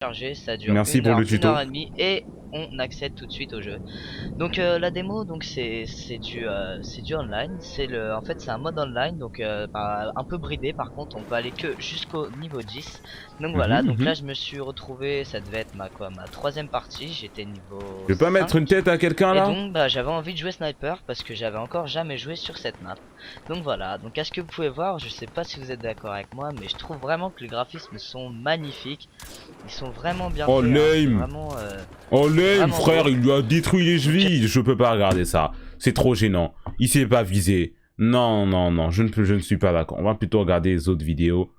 chargé, ça dure Merci pour le une tuto. heure et demie et on accède tout de suite au jeu. Donc la démo, donc c'est du online, en fait c'est un mode online, donc un peu bridé. Par contre on peut aller que jusqu'au niveau 10. Donc voilà, donc là je me suis retrouvé, ça devait être ma troisième partie, j'étais niveau Je peux pas 5. mettre une tête à quelqu'un Et là? donc bah j'avais envie de jouer sniper parce que j'avais encore jamais joué sur cette map. Donc voilà, donc à ce que vous pouvez voir, je sais pas si vous êtes d'accord avec moi, mais je trouve vraiment que les graphismes sont magnifiques. Ils sont vraiment bien Oh faits, hein. C'est lame! vraiment, Oh lame, vraiment frère, beau. il lui a détruit les chevilles. Je peux pas regarder ça. C'est trop gênant. Il s'est pas visé. Non, non, non, je ne suis pas d'accord. On va plutôt regarder les autres vidéos.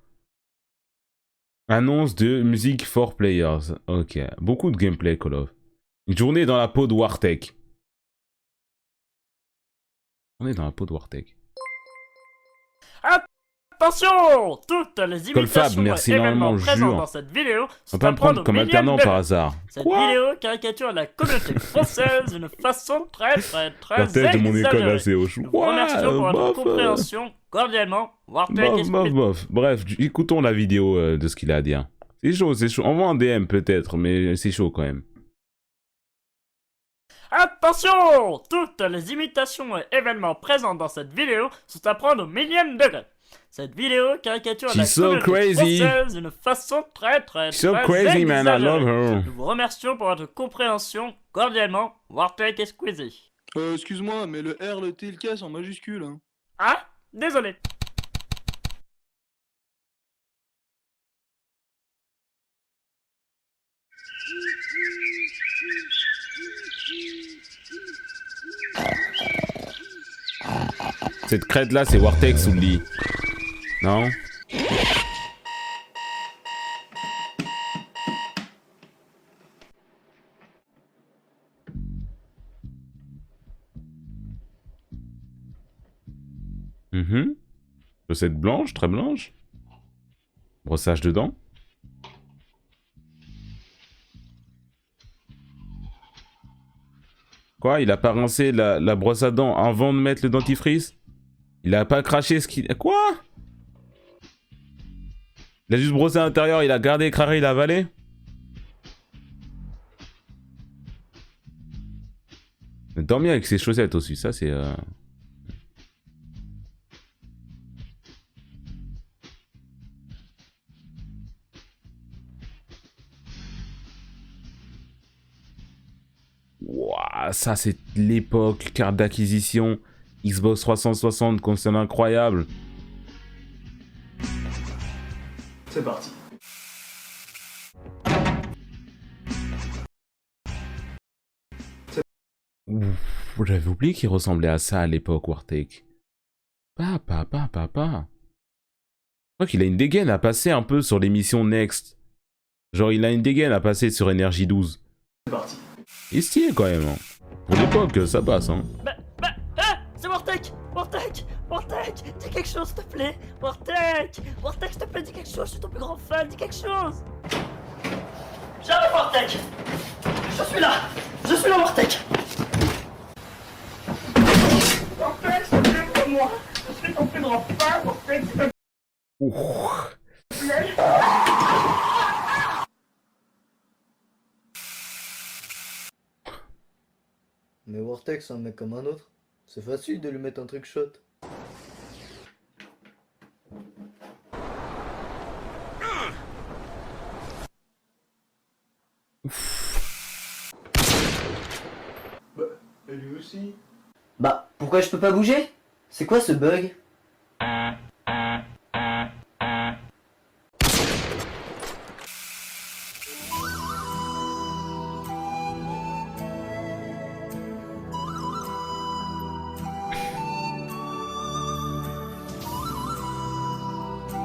Annonce de musique for players. Ok, beaucoup de gameplay Call of. Une journée dans la peau de Wartech. On est dans la peau de Wartech. Attention! Toutes les Colfab, imitations et merci événements énormément, présents jure. dans cette vidéo On va sont pas à me prendre prendre au comme millième alternant de par vue. hasard. Cette Quoi? vidéo caricature la communauté française d'une façon très La tête de mon école là, exagérée. c'est au chou. Nous vous remercions pour votre compréhension. Cordialement, Wartech Bof, bof, Esprit. bof. Bref, écoutons la vidéo de ce qu'il a à dire. C'est chaud, c'est chaud. Envoie un DM peut-être, mais c'est chaud quand même. Attention! Toutes les imitations et événements présents dans cette vidéo sont à prendre au millième degré. Cette vidéo caricature la She's so communauté crazy. française d'une façon très So crazy, man, I love her. Nous vous remercions pour votre compréhension. Cordialement, Wartech et Squeezie. Excuse-moi, mais le R, le T, le K, c'est en majuscule, hein. Ah, désolé. Cette crête là, c'est Wartech sous le lit. Non? Chaussette blanche, très blanche. Brossage de dents. Quoi? Il a pas rincé la brosse à dents avant de mettre le dentifrice? Il a pas craché ce qu'il... Quoi? Il a juste brossé à l'intérieur, il a gardé, craré, il a avalé? Dormir avec ses chaussettes aussi, ça c'est... Ouah, ça c'est l'époque, carte d'acquisition, Xbox 360, console incroyable. C'est parti. Ouf, j'avais oublié qu'il ressemblait à ça à l'époque, Wartech. Papa. Je crois qu'il a une dégaine à passer un peu sur l'émission Next. Genre il a une dégaine à passer sur Energy 12. C'est parti. Il est stylé quand même, hein. Pour l'époque, ça passe, hein. C'est Wartech! Wartech, dis quelque chose, s'il te plaît! Wartech, s'il te plaît, dis quelque chose, je suis ton plus grand fan, dis quelque chose! J'arrive, Wartech! Je suis là, Wartech! Wartech, s'il te plaît, pour moi! Je suis ton plus grand fan, Wartech, s'il te plaît! Ouh. Mais Wartech, c'est un mec comme un autre. C'est facile de lui mettre un trick shot. Bah, et lui aussi. Bah, pourquoi je peux pas bouger? C'est quoi ce bug?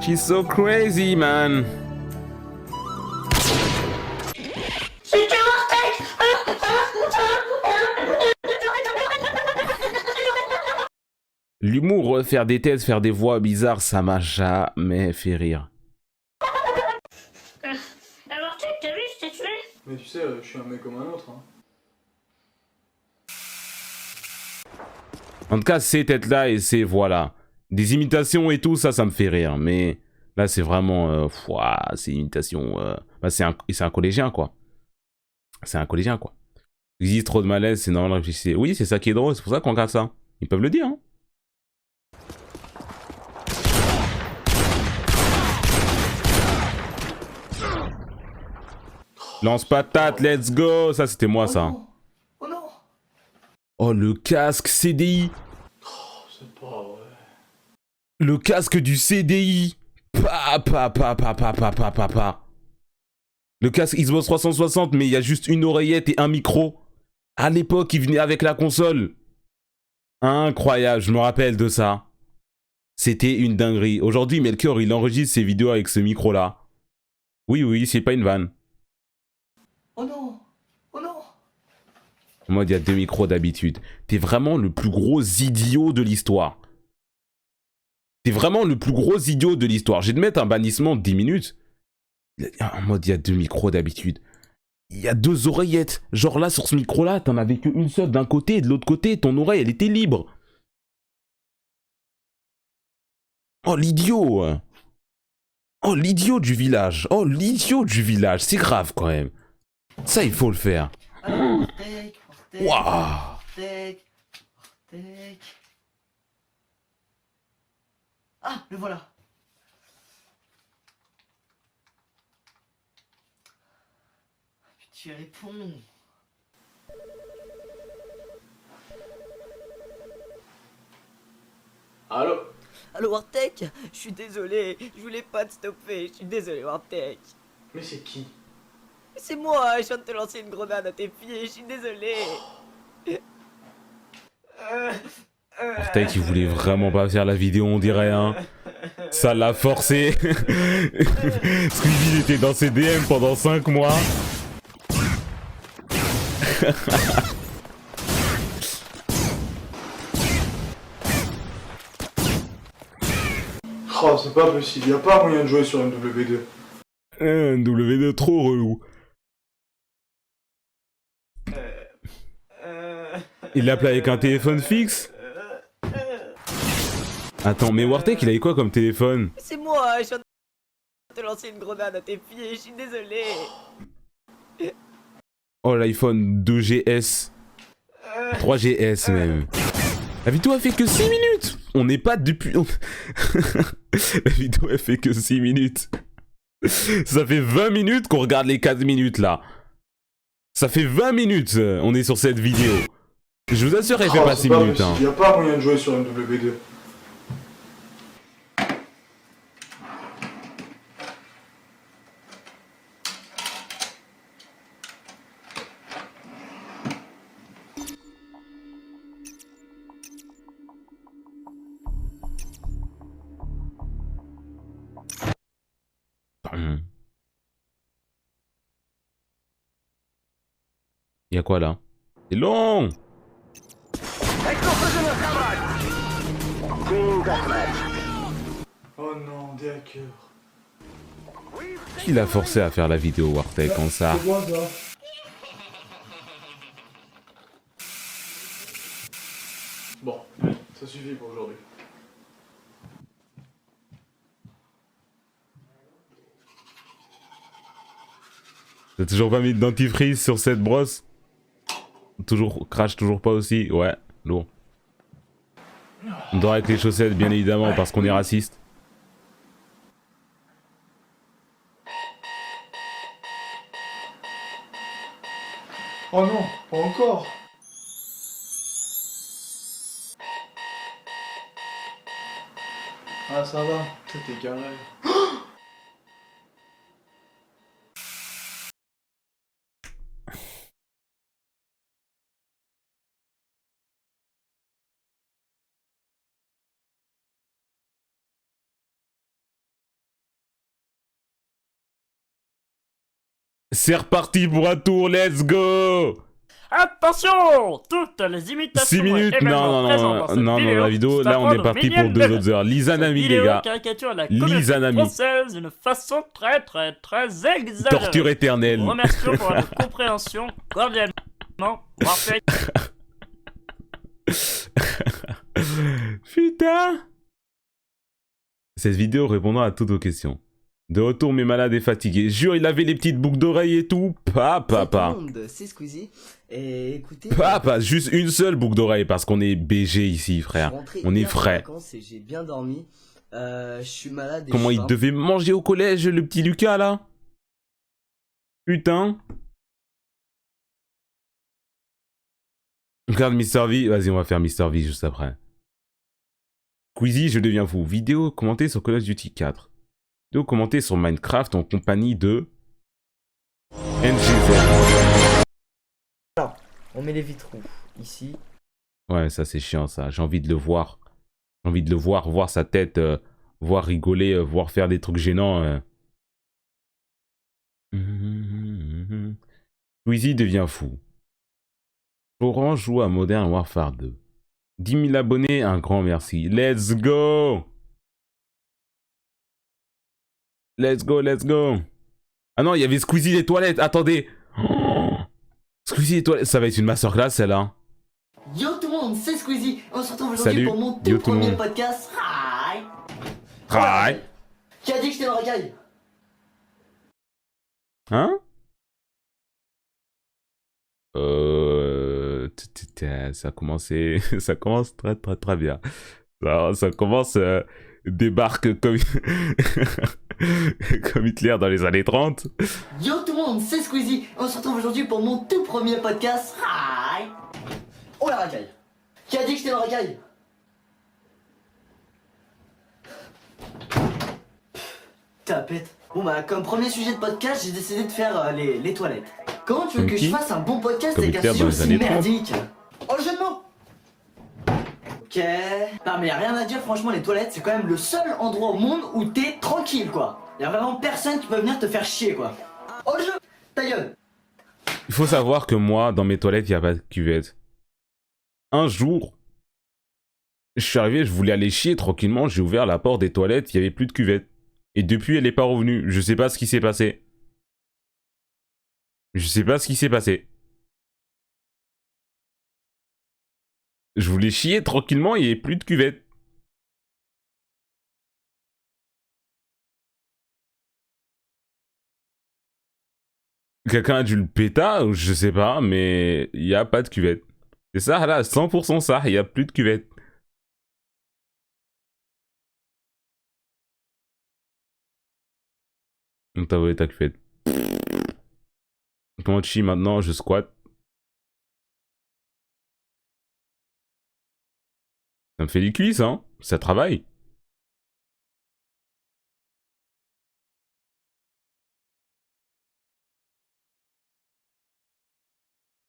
She's so crazy, man. L'humour, faire des têtes, faire des voix bizarres, ça m'a jamais fait rire. Alors, t'as vu, je t'ai tué? Mais tu sais, je suis un mec comme un autre, hein. En tout cas, ces têtes-là et ces voix-là. Des imitations et tout, ça me fait rire. Mais Là, c'est vraiment... c'est une imitation... Bah, c'est un collégien, quoi. C'est un collégien, quoi. Il existe trop de malaise, c'est normal de réfléchir. Oui, c'est ça qui est drôle, c'est pour ça qu'on regarde ça. Ils peuvent le dire, hein. Lance patate, let's go. Ça, c'était moi, ça. non. Oh non. Oh, le casque CDI. C'est pas vrai. Le casque du CDI. Pa. Le casque Xbox 360, mais il y a juste une oreillette et un micro. À l'époque, il venait avec la console. Incroyable, je me rappelle de ça. C'était une dinguerie. Aujourd'hui, Melchior, il enregistre ses vidéos avec ce micro-là. Oui, c'est pas une vanne. Oh non. Oh non. En mode, il y a 2 micros d'habitude. T'es vraiment le plus gros idiot de l'histoire. T'es vraiment le plus gros idiot de l'histoire. J'ai de mettre un bannissement de 10 minutes. En mode, il y a 2 micros d'habitude. Il y a 2 oreillettes. Genre là, sur ce micro-là, t'en avais qu'une seule d'un côté et de l'autre côté, ton oreille, elle était libre. Oh, l'idiot. Oh, l'idiot du village. Oh, l'idiot du village. C'est grave, quand même. Ça, il faut le faire. Wartek, Waouh. Wartek. Ah, le voilà. Puis tu réponds. Allô? Allô Wartek, je suis désolé, je voulais pas te stopper, je suis désolé Wartek. Mais c'est qui? C'est moi, je viens de te lancer une grenade à tes pieds, je suis désolé. Artek, il voulait vraiment pas faire la vidéo, on dirait, hein. Ça l'a forcé. Squeezie, il était dans ses DM pendant 5 mois. Oh, c'est pas possible, y a pas moyen de jouer sur MW2. Un W2 trop relou. Il l'a appelé avec un téléphone fixe? Attends, mais Wartek, il avait quoi comme téléphone? C'est moi, je viens de te lancer une grenade à tes pieds, je suis désolé. Oh, l'iPhone 2GS. 3GS même. La vidéo a fait que 6 minutes. On n'est pas depuis... La vidéo a fait que 6 minutes. Ça fait 20 minutes qu'on regarde les 4 minutes là. Ça fait 20 minutes on est sur cette vidéo. Je vous assure, elle fait pas 6 minutes. Hein. Y a pas moyen de jouer sur MW2. Y'a quoi là? C'est long! Oh non, des hackers. Qui l'a forcé à faire la vidéo Wartek en ça? C'est moi ça. Bon, allez, ça suffit pour aujourd'hui. T'as toujours pas mis de dentifrice sur cette brosse? Toujours, crache toujours pas aussi? Ouais, lourd. On dort avec les chaussettes, bien évidemment, parce qu'on est raciste. Oh non, pas encore. Ah ça va, t'es carré. C'est reparti pour un tour, let's go! Attention, toutes les imitations 6 minutes? et événements présents dans cette Non, la vidéo, là on est parti pour 2 autres heures. Lisanami, les gars. Caricature la communauté Lisanami. française d'une façon très exagérée. Torture éternelle. Remercions pour votre compréhension cordialement. Wartek. Putain! Cette vidéo répondra à toutes vos questions. De retour, mais malade et fatigué. Jure, il avait les petites boucles d'oreilles et tout. Papa. C'est Squeezie. Et écoutez... Papa, juste une seule boucle d'oreille parce qu'on est BG ici, frère. On est frais. J'ai bien dormi. Je suis malade. Comment il devait manger au collège, le petit Lucas, là? Putain. Regarde Mr V. Vas-y, on va faire Mr V juste après. Squeezie, je deviens fou. Vidéo commentée sur Call of Duty 4. Vidéo commentée sur Minecraft en compagnie de... NGZ. Alors, on met les vitraux ici. Ouais, ça c'est chiant, ça. J'ai envie de le voir. J'ai envie de le voir, voir sa tête, voir rigoler, voir faire des trucs gênants. Squeezie devient fou. Orange joue à Modern Warfare 2. 10 000 abonnés, un grand merci. Let's go! Let's go, let's go! Ah non, il y avait Squeezie les toilettes, attendez! Oh, Squeezie les toilettes, ça va être une masterclass celle-là. Yo tout le monde, c'est Squeezie. On se retrouve Salut. aujourd'hui pour mon Yo tout tout le premier monde. podcast. Hi. Hi. Qui a dit que j'étais dans le racaille? Hein? Ça a commencé... ça commence très très très bien. Ça commence... débarque comme... comme Hitler dans les années 30. Yo tout le monde, c'est Squeezie. On se retrouve aujourd'hui pour mon tout premier podcast. Hi. Oh la racaille. Qui a dit que j'étais dans le racaille? Tapette. Bon bah comme premier sujet de podcast, j'ai décidé de faire les toilettes. Comment tu veux Comme que qui? je fasse un bon podcast Comme avec un Hitler sujet dans les aussi années 30. merdique? Oh le jeu de mots. Ok. Non mais y'a rien à dire, franchement les toilettes c'est quand même le seul endroit au monde où t'es tranquille quoi. Y'a vraiment personne qui peut venir te faire chier quoi. Oh le jeu. Ta gueule. Il faut savoir que moi, dans mes toilettes, il n'y a pas de cuvette. Un jour, je suis arrivé, je voulais aller chier tranquillement, j'ai ouvert la porte des toilettes, il n'y avait plus de cuvette. Et depuis, elle n'est pas revenue. Je sais pas ce qui s'est passé. Je sais pas ce qui s'est passé. Je voulais chier tranquillement, il n'y avait plus de cuvette. Quelqu'un a dû le péta, ou je sais pas, mais il n'y a pas de cuvette. C'est ça, là, 100% ça, il n'y a plus de cuvette. Donc t'as volé ta cuvette. Comment tu chies maintenant? Je squatte. Ça me fait du cuisse, hein? Ça travaille.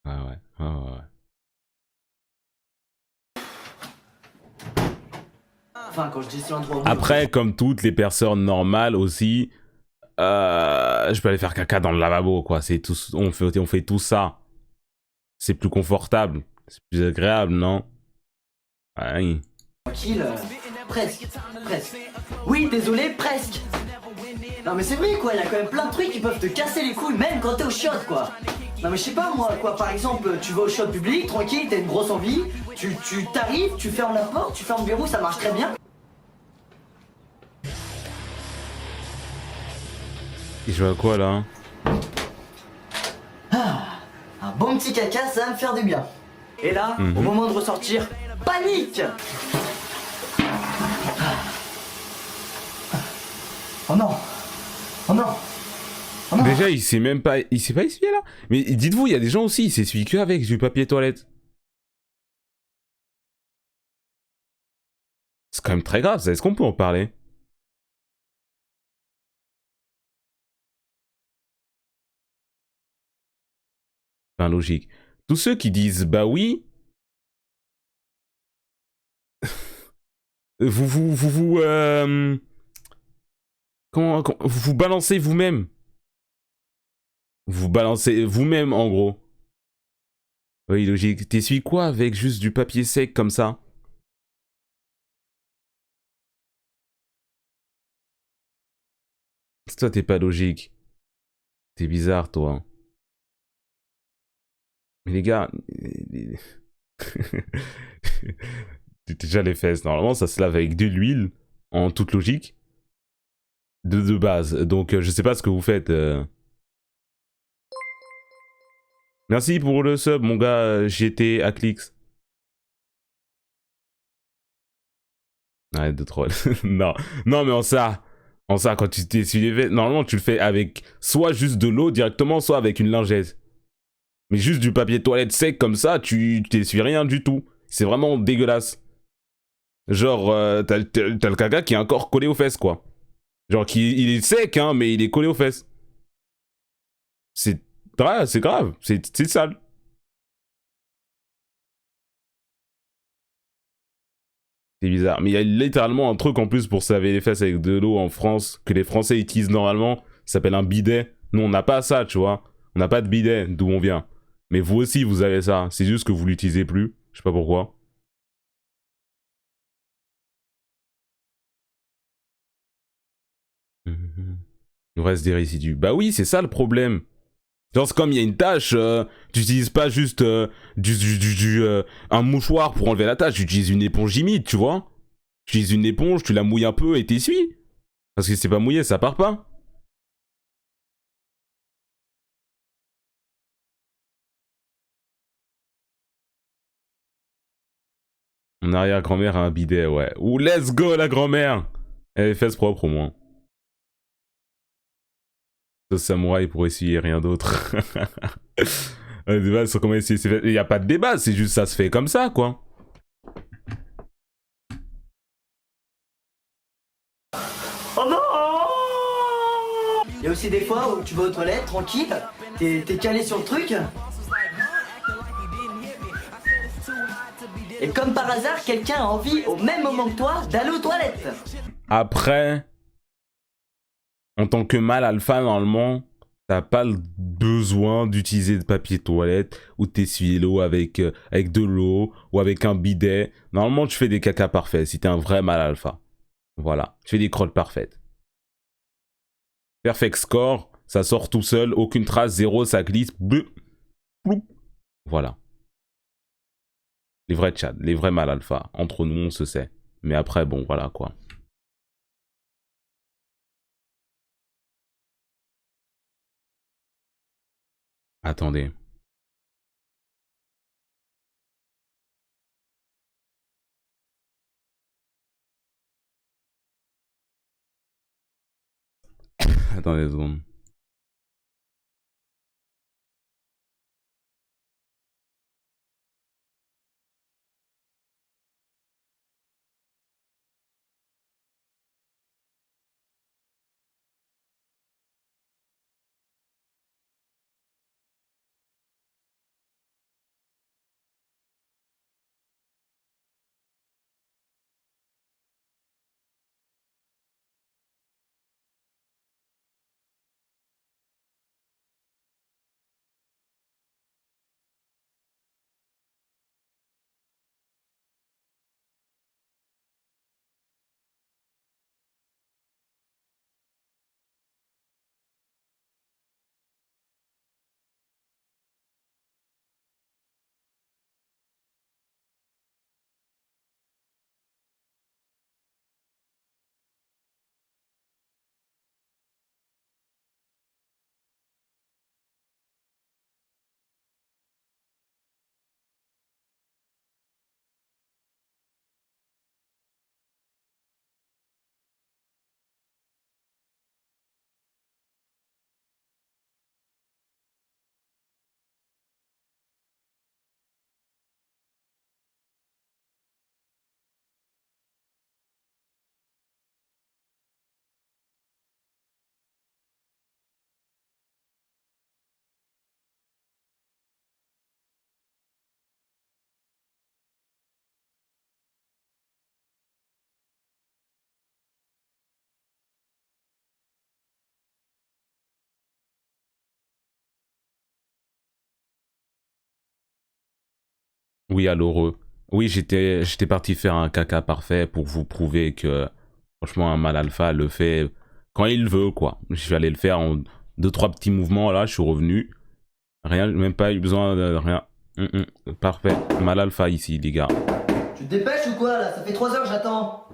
Ah ouais, ah ouais. Enfin quand je dis c'est l'endroit où... Après, comme toutes les personnes normales aussi, je peux aller faire caca dans le lavabo, quoi. C'est tout, on fait tout ça. C'est plus confortable. C'est plus agréable, non? Ouais. Tranquille, presque, presque. Oui, désolé, presque. Non mais c'est vrai quoi, il y a quand même plein de trucs qui peuvent te casser les couilles même quand t'es au shot quoi. Non mais je sais pas moi quoi, par exemple tu vas au shot public, tranquille, t'as une grosse envie, tu t'arrives, tu fermes la porte, tu fermes le verrou, ça marche très bien. Et je vois quoi là? Un bon petit caca, ça va me faire du bien. Et là, au moment de ressortir, panique. Oh non. Oh non. Oh non. Déjà, il s'est même pas... Il s'est pas essuyé là? Mais dites-vous, il y a des gens aussi, ils s'essuient que avec du papier toilette. C'est quand même très grave, ça. Est-ce qu'on peut en parler? Enfin, logique. Tous ceux qui disent bah oui... Comment vous balancez vous-même. Vous balancez vous-même en gros. Oui, logique. T'essuies quoi avec juste du papier sec comme ça? Toi, t'es pas logique. T'es bizarre, toi. Mais les gars... Déjà les fesses, normalement ça se lave avec de l'huile, en toute logique. de base. Donc je sais pas ce que vous faites. Merci pour le sub, mon gars, j'étais à Clix. Arrête de troll. Non, non, mais en ça, quand tu t'essuies les vestes, normalement tu le fais avec soit juste de l'eau directement, soit avec une lingette. Mais juste du papier toilette sec comme ça, tu t'essuies rien du tout. C'est vraiment dégueulasse. Genre, t'as le caca qui est encore collé aux fesses, quoi. Genre, il est sec, hein, mais il est collé aux fesses. C'est grave, c'est sale. C'est bizarre. Mais il y a littéralement un truc en plus pour se laver les fesses avec de l'eau en France que les Français utilisent normalement. Ça s'appelle un bidet. Nous, on n'a pas ça, tu vois. On n'a pas de bidet d'où on vient. Mais vous aussi, vous avez ça. C'est juste que vous l'utilisez plus. Je sais pas pourquoi. Il reste des résidus. Bah oui, c'est ça le problème. Genre, c'est comme il y a une tache, tu n'utilises pas juste un mouchoir pour enlever la tache, tu utilises une éponge humide, tu vois. Tu utilises une éponge, tu la mouilles un peu et t'essuies. Parce que si c'est pas mouillé, ça part pas. Mon arrière-grand-mère a un bidet, ouais. Ouh, let's go la grand-mère. Elle a les fesses propres au moins. Ce samouraï pour essuyer rien d'autre. Le débat sur comment essuyer ses fesses. Il n'y a pas de débat, c'est juste ça se fait comme ça, quoi. Oh non! Il y a aussi des fois où tu vas aux toilettes tranquille, t'es calé sur le truc. Et comme par hasard, quelqu'un a envie au même moment que toi d'aller aux toilettes. Après, en tant que mâle alpha, normalement, t'as pas le besoin d'utiliser de papier toilette ou t'essuyer l'eau avec de l'eau ou avec un bidet. Normalement, tu fais des caca parfaits si t'es un vrai mâle alpha. Voilà, tu fais des crottes parfaites. Perfect score, ça sort tout seul, aucune trace, zéro, ça glisse. Bleu, ploup. Voilà. Les vrais tchads, les vrais mâles alpha. Entre nous, on se sait. Mais après, bon, voilà quoi. Attendez. Attendez une seconde. Oui, alors heureux. Oui, j'étais parti faire un caca parfait pour vous prouver que, franchement, un mâle alpha le fait quand il veut, quoi. Je suis allé le faire en 2-3 petits mouvements, là, je suis revenu. Rien, même pas eu besoin de rien. Parfait. Mâle alpha ici, les gars. Tu te dépêches ou quoi là? Ça fait 3 heures j'attends.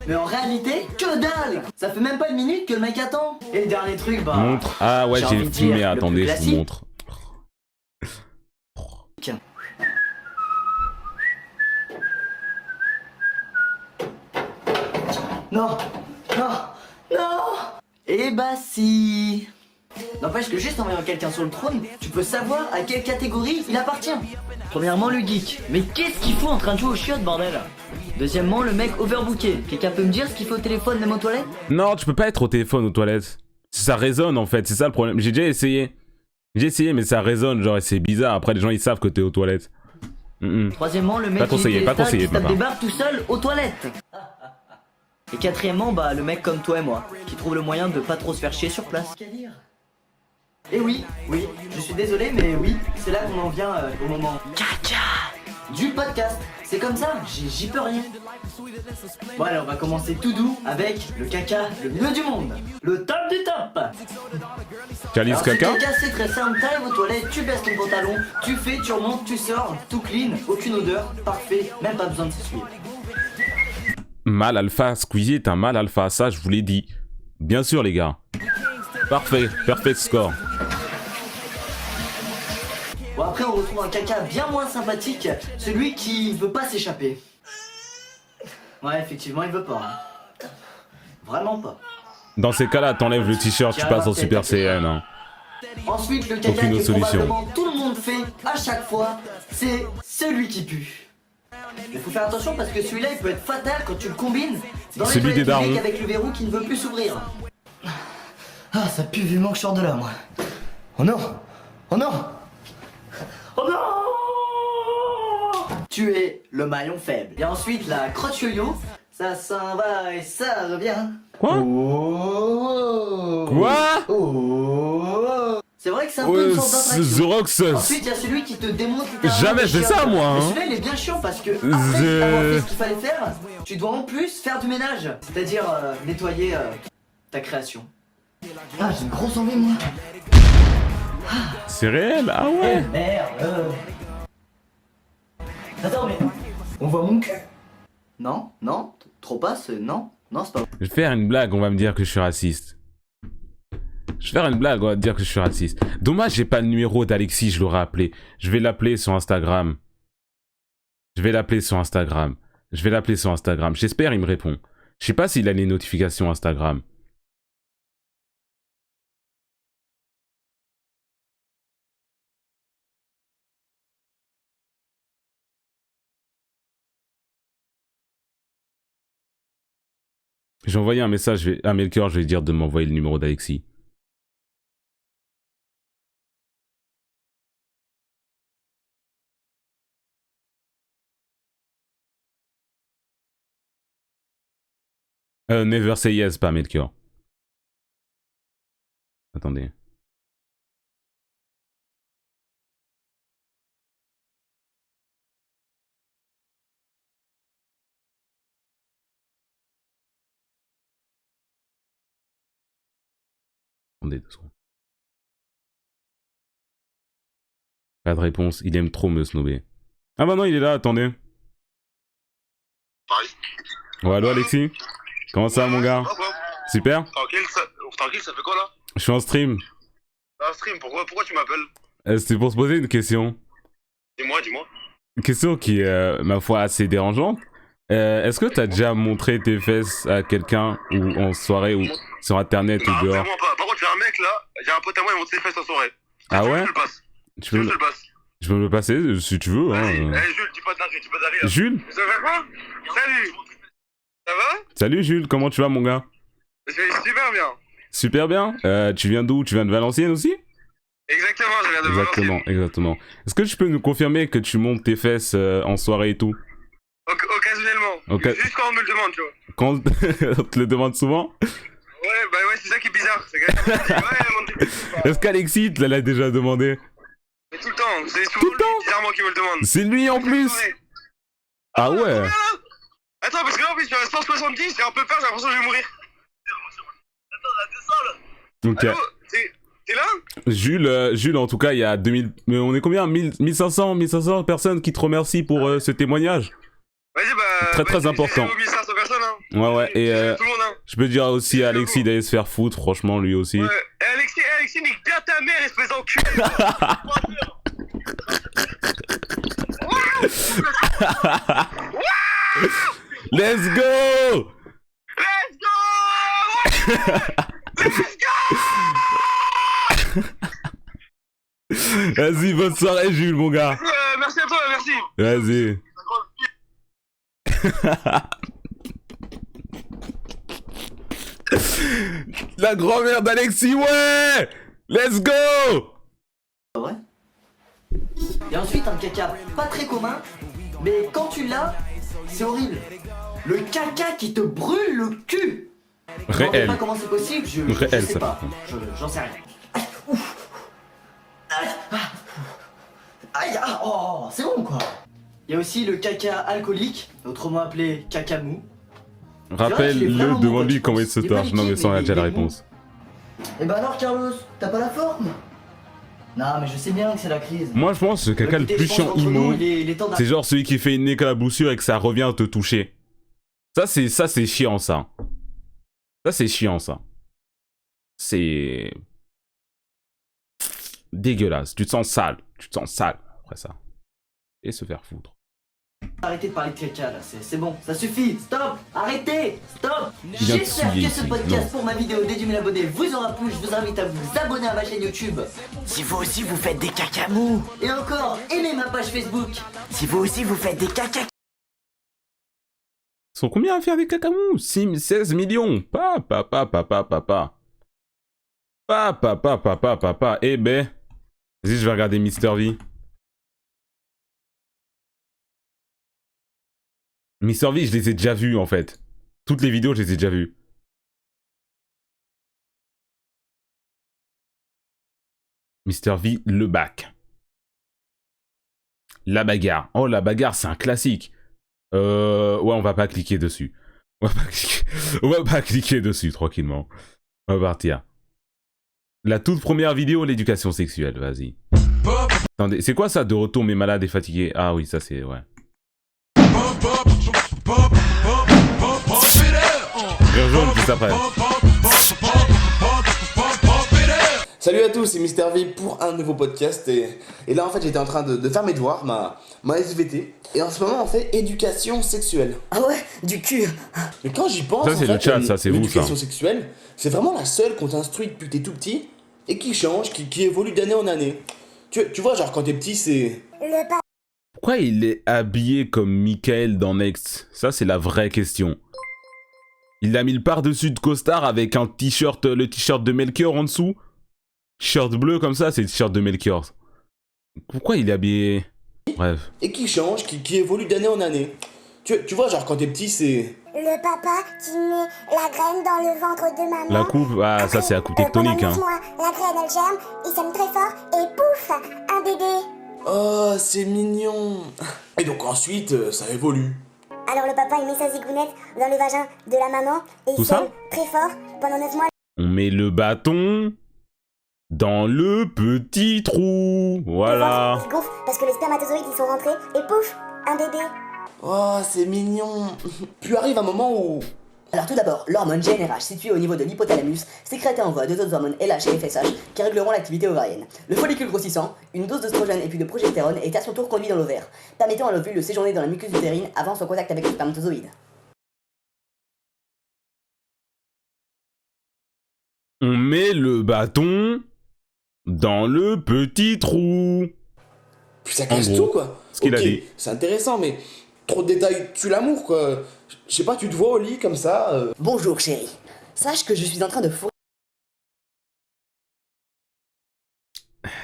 Mais en réalité, que dalle. Ça fait même pas une minute que le mec attend. Et le dernier truc, bah... Montre. Ah ouais, j'ai j'ai envie de filmé, dire, le attendez, plus je vous classique. montre. Non, non, non. Eh bah si. N'empêche que juste en voyant quelqu'un sur le trône, tu peux savoir à quelle catégorie il appartient. Premièrement, le geek. Mais qu'est-ce qu'il faut en train de jouer aux chiottes, bordel? Deuxièmement, le mec overbooké. Quelqu'un peut me dire ce qu'il faut au téléphone, même aux toilettes? Non, tu peux pas être au téléphone aux toilettes. Ça résonne en fait, c'est ça le problème. J'ai déjà essayé. J'ai essayé, mais ça résonne, genre, et c'est bizarre. Après, les gens ils savent que t'es aux toilettes. Troisièmement, le mec Pas conseillé, qui pas conseillé, qui se tape papa. des barres tout seul aux toilettes. Et quatrièmement, bah le mec comme toi et moi, qui trouve le moyen de pas trop se faire chier sur place. Et oui, je suis désolé, mais oui, c'est là qu'on en vient au moment caca du podcast. C'est comme ça, j'y peux rien. Bon allez, on va commencer tout doux avec le caca le mieux du monde. Le top du top. Calice Alors, ce caca. caca, c'est très simple, t'arrives aux toilettes, tu baisses ton pantalon, tu fais, tu remontes, tu sors, tout clean, aucune odeur, parfait, même pas besoin de s'essuyer. Mal alpha, Squeezie est un mal alpha, ça je vous l'ai dit. Bien sûr les gars. Parfait, perfect score. Bon après on retrouve un caca bien moins sympathique, celui qui veut pas s'échapper. Ouais effectivement il veut pas. Hein. Vraiment pas. Dans ces cas-là, t'enlèves le t-shirt, tu passes en Super Saiyan. Hein. Ensuite le caca Aucune que autre solution. probablement tout le monde fait à chaque fois, c'est celui qui pue. Il faut faire attention parce que celui-là il peut être fatal quand tu le combines dans les Celui des toilettes publiques darons. avec le verrou qui ne veut plus s'ouvrir. Ah ça pue vivement que je sors de là moi. Oh non. Oh non. Oh non! Tu es le maillon faible. Et ensuite la crotte yo-yo, ça s'en va et ça revient. Quoi? Oh. Quoi? Oh. C'est vrai que c'est un peu Ouais, une sorte d'attraction. Zoroxus. Ensuite, il y a celui qui te démonte littéralement Jamais des je fais chiottes. ça, moi, hein. Mais celui-là, il est bien chiant parce que après Je- avoir fait ce qu'il fallait faire, tu dois en plus faire du ménage. C'est-à-dire nettoyer ta création. Ah, j'ai une grosse envie, moi. C'est réel? Ah ouais? Merde. Attends, mais on voit mon cul? Non, non, trop pas, non, non, c'est pas. Je vais faire une blague, on va me dire que je suis raciste. Je vais faire une blague, on va me dire que je suis raciste. Dommage, j'ai pas le numéro d'Alexis, je l'aurais appelé. Je vais l'appeler sur Instagram. J'espère il me répond. Je sais pas s'il a les notifications Instagram. J'ai envoyé un message à Melchior, je vais lui dire de m'envoyer le numéro d'Alexis. Never say yes, pas Melchior. Attendez. Attendez 2 secondes. Pas de réponse, il aime trop me snobber. Ah bah non, il est là, attendez. Pareil. Ouais, allô Alexis? Comment ça, mon gars? Super? Tranquille, ça fait quoi là? Je suis en stream. Un stream, pourquoi tu m'appelles? C'était pour se poser une question. Dis-moi. Une question qui est, ma foi, assez dérangeante. Est-ce que t'as déjà montré tes fesses à quelqu'un, ou en soirée, ou sur internet, Non, ou dehors? vraiment pas. Par contre, j'ai un mec là, j'ai un pote à moi, il monte ses fesses en soirée. Ah Je ouais? te le passe. Tu Je peux, te le passe. je peux me le passer, si tu veux. Vas-y. Hein. Jules, dis pas d'arrêt. Jules? Ça va quoi? Salut. Ça va? Salut Jules, comment tu vas, mon gars? Je vais super bien. Super bien. Tu viens d'où? Tu viens de Valenciennes aussi? Exactement, je viens de Valenciennes. Exactement. Est-ce que tu peux nous confirmer que tu montes tes fesses en soirée et tout? Occasionnellement. Juste quand on me le demande, tu vois. Quand on te le demande souvent? Ouais, c'est ça qui est bizarre. C'est quand même... Ouais, monte tes fesses ou pas? Est-ce qu'Alexis te l'a déjà demandé? Mais tout le temps, c'est Tout souvent le temps? lui, bizarrement, qui me le demande. C'est lui en plus? Ah ouais? Attends, parce que là, en plus, je suis à 170, j'ai un peu peur, j'ai l'impression que je vais mourir. Attends, là, descends là. Ok. Allô, t'es là? Jules, en tout cas, il y a 2000... Mais on est combien? 1500 personnes qui te remercient pour ce témoignage. Vas-y, bah. Très vas-y, important. j'ai 1500 personnes, hein. Ouais, et Tout le monde, hein. je peux dire aussi à Alexis d'aller se faire foutre, franchement, lui aussi. Ouais. Et Alexis, nique bien ta mère, espèce d'enculé. Let's go! Let's go! Let's go! Vas-y, bonne soirée, Jules, mon gars. Merci à toi, merci. Vas-y. La grand-mère d'Alexis, ouais! Let's go! Ouais. Et ensuite, un caca pas très commun, mais quand tu l'as, c'est horrible. Le caca qui te brûle le cul. Je ne sais Réel. pas comment c'est possible, je Réel, sais ça, pas. par contre. J'en sais rien. Aïe, ah, oh, c'est bon quoi. Il y a aussi le caca alcoolique, autrement appelé caca mou. Rappelle-le, demande-lui comment il se torche. Non, mais ça, on a déjà la réponse. Et bah alors, Carlos, t'as pas la forme? Non, mais je sais bien que c'est la crise. Moi, je pense que le caca le Écoutez, plus je pense chiant qu'entre IMO, nous, il est temps c'est genre celui qui fait une éclaboussure et que ça revient à te toucher. Ça, c'est chiant, ça. Ça, c'est chiant, ça. C'est... dégueulasse. Tu te sens sale. Tu te sens sale après ça. Et se faire foutre. Arrêtez de parler de caca là, c'est bon, ça suffit, stop, arrêtez, stop. Il vient de J'espère souiller que ce ici, podcast non. pour ma vidéo dédiée 1000 abonnés vous aura plu, je vous invite à vous abonner à ma chaîne YouTube. Si vous aussi vous faites des caca mous. Et encore, aimez ma page Facebook. Si vous aussi vous faites des caca. Ils sont combien à faire des cacamous? 16 millions. Papa. Eh ben. Vas-y, je vais regarder Mr. V. Mr. V, je les ai déjà vus en fait. Toutes les vidéos, je les ai déjà vues. Mr. V, le bac. La bagarre. Oh, la bagarre, c'est un classique. Ouais, on va pas cliquer dessus. On va pas cliquer dessus, tranquillement. On va partir. La toute première vidéo, l'éducation sexuelle, vas-y. Attendez, c'est quoi ça, de retour mais malade et fatigué? Ah oui, ça c'est... ouais. Vert jaune, juste après. Salut à tous, c'est Mister V pour un nouveau podcast et là en fait j'étais en train de faire mes devoirs, ma SVT, et en ce moment on fait éducation sexuelle. Ah ouais, du cul. Mais quand j'y pense, Ça, c'est en le fait, chat, ça, c'est vous, ça. l'éducation sexuelle, c'est vraiment la seule qu'on t'instruit depuis que t'es tout petit et qui change, qui évolue d'année en année. Tu vois, genre quand t'es petit c'est... Pourquoi il est habillé comme Michael dans Next? Ça, c'est la vraie question. Il a mis le par-dessus de costard avec un t-shirt, le t-shirt de Melchior en dessous. T-shirt bleu comme ça, c'est le t-shirt de Melchior. Pourquoi il est habillé... Bref. Et qui change, qui évolue d'année en année. Tu vois, genre quand t'es petit c'est... Le papa qui met la graine dans le ventre de maman. La coupe, ah ça c'est la coupe tectonique Pendant hein. 9 mois, la graine elle germe, il sème très fort et pouf, un bébé. Oh, c'est mignon. Et donc ensuite, ça évolue. Alors le papa il met sa zigounette dans le vagin de la maman et Tout il ça sème très fort pendant 9 mois. On met le bâton dans le petit trou. Voilà. Le ventre, il gonfle parce que les spermatozoïdes ils sont rentrés et pouf, un bébé. Oh, c'est mignon. Puis arrive un moment où... Alors tout d'abord, l'hormone GnRH située au niveau de l'hypothalamus sécrète et envoie deux autres hormones LH et FSH qui régleront l'activité ovarienne. Le follicule grossissant, une dose d'oestrogène et puis de progestérone est à son tour conduit dans l'ovaire, permettant à l'ovule de séjourner dans la muqueuse utérine avant son contact avec le spermatozoïde. On met le bâton dans le petit trou. Puis ça casse En gros, tout, quoi. ce qu'il a Ok, dit. c'est intéressant, mais trop de détails tue l'amour, quoi. Je sais pas, tu te vois au lit comme ça. Bonjour chérie, sache que je suis en train de fourrer.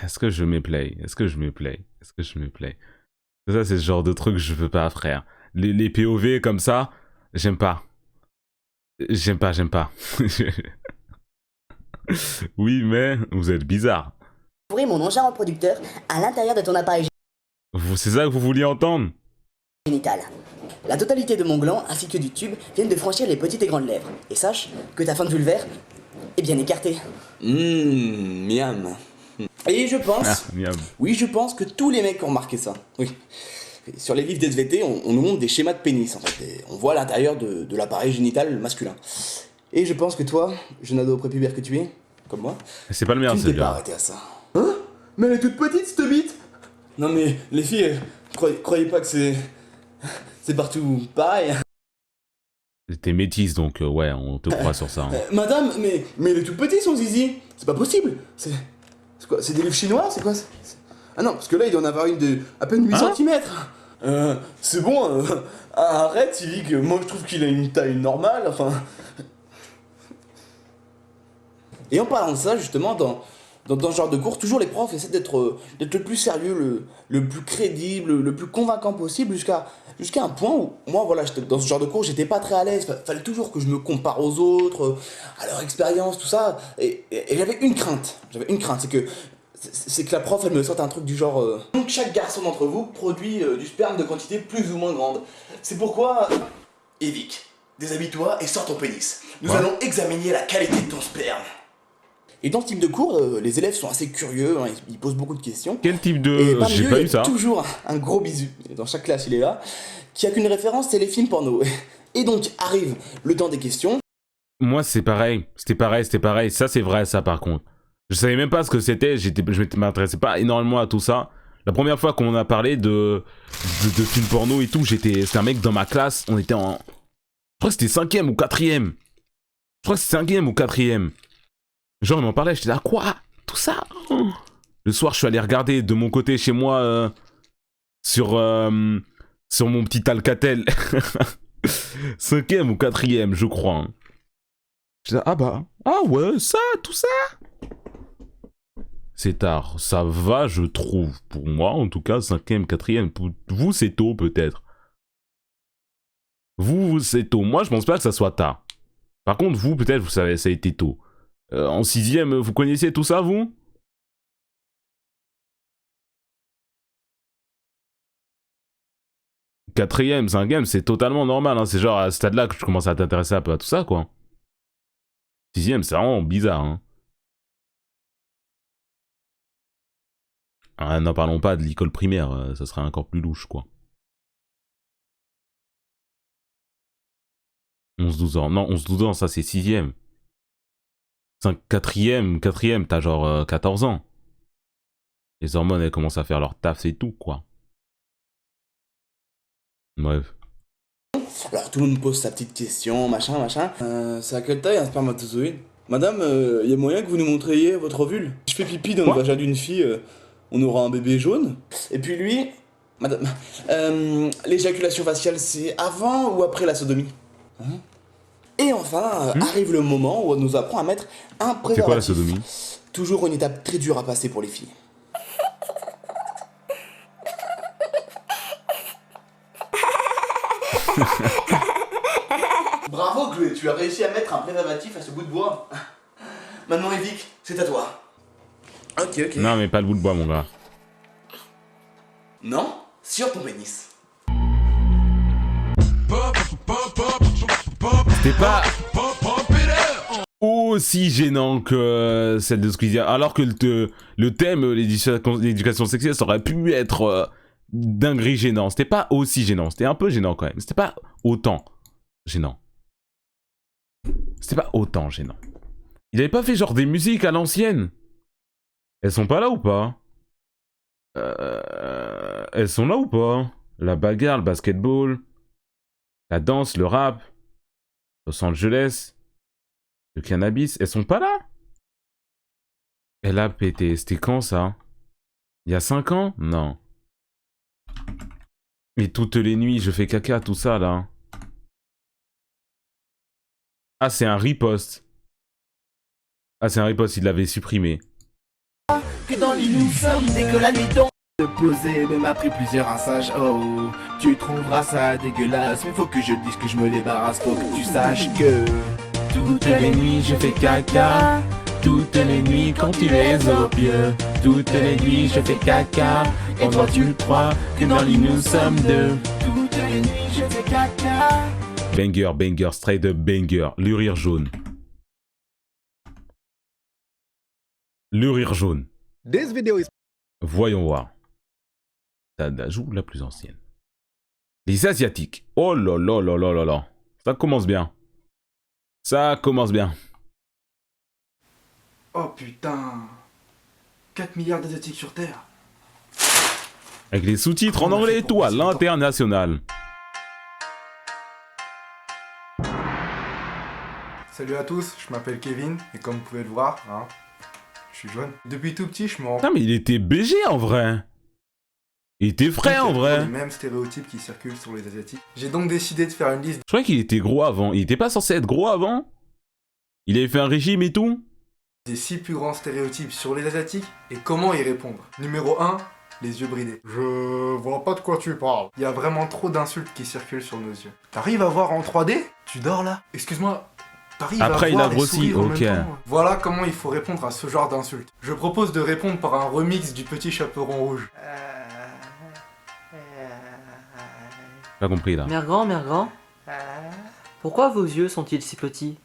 Est-ce que je me play? Est-ce que je me play? Est-ce que je me play? Ça c'est ce genre de truc que je veux pas, frère. Les POV comme ça, j'aime pas. J'aime pas. Oui, mais vous êtes bizarre. Mon engin reproducteur à l'intérieur de ton appareil C'est ça que vous vouliez entendre? génital. La totalité de mon gland ainsi que du tube viennent de franchir les petites et grandes lèvres. Et sache que ta fin de vulvaire est bien écartée. Miam. Et je pense... Ah, miam. Oui, je pense que tous les mecs ont remarqué ça. Oui. Sur les livres d'SVT, on nous montre des schémas de pénis, en fait. Et on voit l'intérieur de l'appareil génital masculin. Et je pense que toi, jeune ado prépubère que tu es, comme moi, C'est pas le mien, tu ne t'es pas celui-là. arrêté à ça. Hein? Mais elle est toute petite, cette bite! Non mais, les filles, croyez pas que c'est partout pareil. T'es métisse, donc ouais, on te croit sur ça. Hein. Madame, mais il est tout petit son zizi. C'est pas possible. C'est quoi? C'est des livres chinois? C'est quoi? Ah non, parce que là, il doit en avoir une de à peine 8 Hein? cm. C'est bon, arrête, il dit que moi je trouve qu'il a une taille normale, enfin... Et en parlant de ça, justement, dans ce genre de cours, toujours les profs essaient d'être le plus sérieux, le plus crédible, le plus convaincant possible, jusqu'à un point où, moi, voilà, dans ce genre de cours, j'étais pas très à l'aise. Fallait toujours que je me compare aux autres, à leur expérience, tout ça. Et j'avais une crainte, c'est que la prof, elle me sorte un truc du genre... Donc chaque garçon d'entre vous produit du sperme de quantité plus ou moins grande. C'est pourquoi... Evic, déshabille-toi et sors ton pénis. Nous allons examiner la qualité de ton sperme. Et dans ce type de cours, les élèves sont assez curieux, hein, ils posent beaucoup de questions. Quel type Et de... parmi J'ai eux, pas il eu y ça. a toujours un gros bisu. Dans chaque classe, il est là. Qui a qu'une référence, c'est les films porno. Et donc arrive le temps des questions. Moi, c'est pareil. C'était pareil. Ça, c'est vrai, ça, par contre. Je savais même pas ce que c'était. Je m'intéressais pas énormément à tout ça. La première fois qu'on a parlé de films porno et tout, c'était un mec dans ma classe. On était en... Je crois que c'était 5ème ou 4ème. Genre, il m'en parlait. J'étais là, quoi? Tout ça? Le soir, je suis allé regarder de mon côté chez moi sur mon petit Alcatel. 5ème ou 4ème, je crois. Hein. Je dis, ah bah, ah ouais, ça, tout ça. C'est tard, ça va, je trouve. Pour moi, en tout cas, 5ème, 4ème. Pour vous, c'est tôt, peut-être. Vous, c'est tôt. Moi, je pense pas que ça soit tard. Par contre, vous, peut-être, vous savez, ça a été tôt. En 6ème, vous connaissiez tout ça, vous? Quatrième, 5ème, c'est totalement normal. Hein. C'est genre à ce stade-là que je commence à t'intéresser un peu à tout ça, quoi. 6ème, c'est vraiment bizarre. Hein. Ah, n'en parlons pas de l'école primaire, ça serait encore plus louche, quoi. 11-12 ans. Non, 11-12 ans, ça c'est 6ème. 4ème, t'as genre 14 ans. Les hormones, elles commencent à faire leur taf, c'est tout, quoi. Bref. Alors tout le monde me pose sa petite question, machin. C'est à quelle taille un spermatozoïde? Madame, y a moyen que vous nous montriez votre ovule? Si je fais pipi dans le vagin d'une fille, on aura un bébé jaune? Et puis lui, madame, l'éjaculation faciale, c'est avant ou après la sodomie? Hein? Et enfin, arrive le moment où on nous apprend à mettre un préservatif. C'est quoi la sodomie? Toujours une étape très dure à passer pour les filles. Bravo Chloé, tu as réussi à mettre un préservatif à ce bout de bois. Maintenant Evic, c'est à toi. Ok. Non, mais pas le bout de bois, mon gars. Non, sur ton pénis. C'était pas aussi gênant que celle de Squeezie. Alors que le thème, l'éducation sexuelle, ça aurait pu être dinguerie gênant. C'était pas aussi gênant. C'était un peu gênant quand même. C'était pas autant gênant. Il avait pas fait genre des musiques à l'ancienne. Elles sont pas là ou pas? Elles sont là ou pas? La bagarre, le basketball, la danse, le rap, Los Angeles, le cannabis, elles sont pas là? Elle a pété, c'était quand ça? Il y a 5 ans? Non. Et toutes les nuits, je fais caca, tout ça là. Ah, c'est un riposte. Il l'avait supprimé. Que dans les nous sommes dès que la nuit tombe. De poser, mais m'a pris plusieurs rinçages. Oh, tu trouveras ça dégueulasse. Mais faut que je dise que je me débarrasse. Faut que tu saches que toutes les nuits je fais caca. Toutes les nuits quand tu es au pieu. Toutes les nuits je fais caca. Et toi tu crois que dans les nous sommes deux. Toutes les nuits je fais caca. Banger, straight up banger. Le rire jaune. Voyons voir. Joue la plus ancienne. Les Asiatiques. Oh là là là là là là. Ça commence bien. Ça commence bien. Oh putain. 4 milliards d'Asiatiques sur Terre. Avec les sous-titres en anglais et tout à l'international. Salut à tous, je m'appelle Kevin, et comme vous pouvez le voir, hein, je suis jeune. Depuis tout petit, je me rends Putain, mais il était BG en vrai. Il était frais en vrai. les mêmes stéréotypes qui circulent sur les Asiatiques. J'ai donc décidé de faire une liste Je croyais qu'il était gros avant. Il était pas censé être gros avant? Il avait fait un régime et tout? des 6 plus grands stéréotypes sur les Asiatiques et comment y répondre. Numéro 1, les yeux bridés. Je vois pas de quoi tu parles. Il y a vraiment trop d'insultes qui circulent sur nos yeux. T'arrives à voir en 3D? Tu dors là? Excuse-moi. T'arrives à Après, il voir a et grossi, sourire en ok. même temps? Voilà comment il faut répondre à ce genre d'insultes. Je propose de répondre par un remix du Petit Chaperon Rouge. Pas compris là. Mère grand, pourquoi vos yeux sont-ils si petits?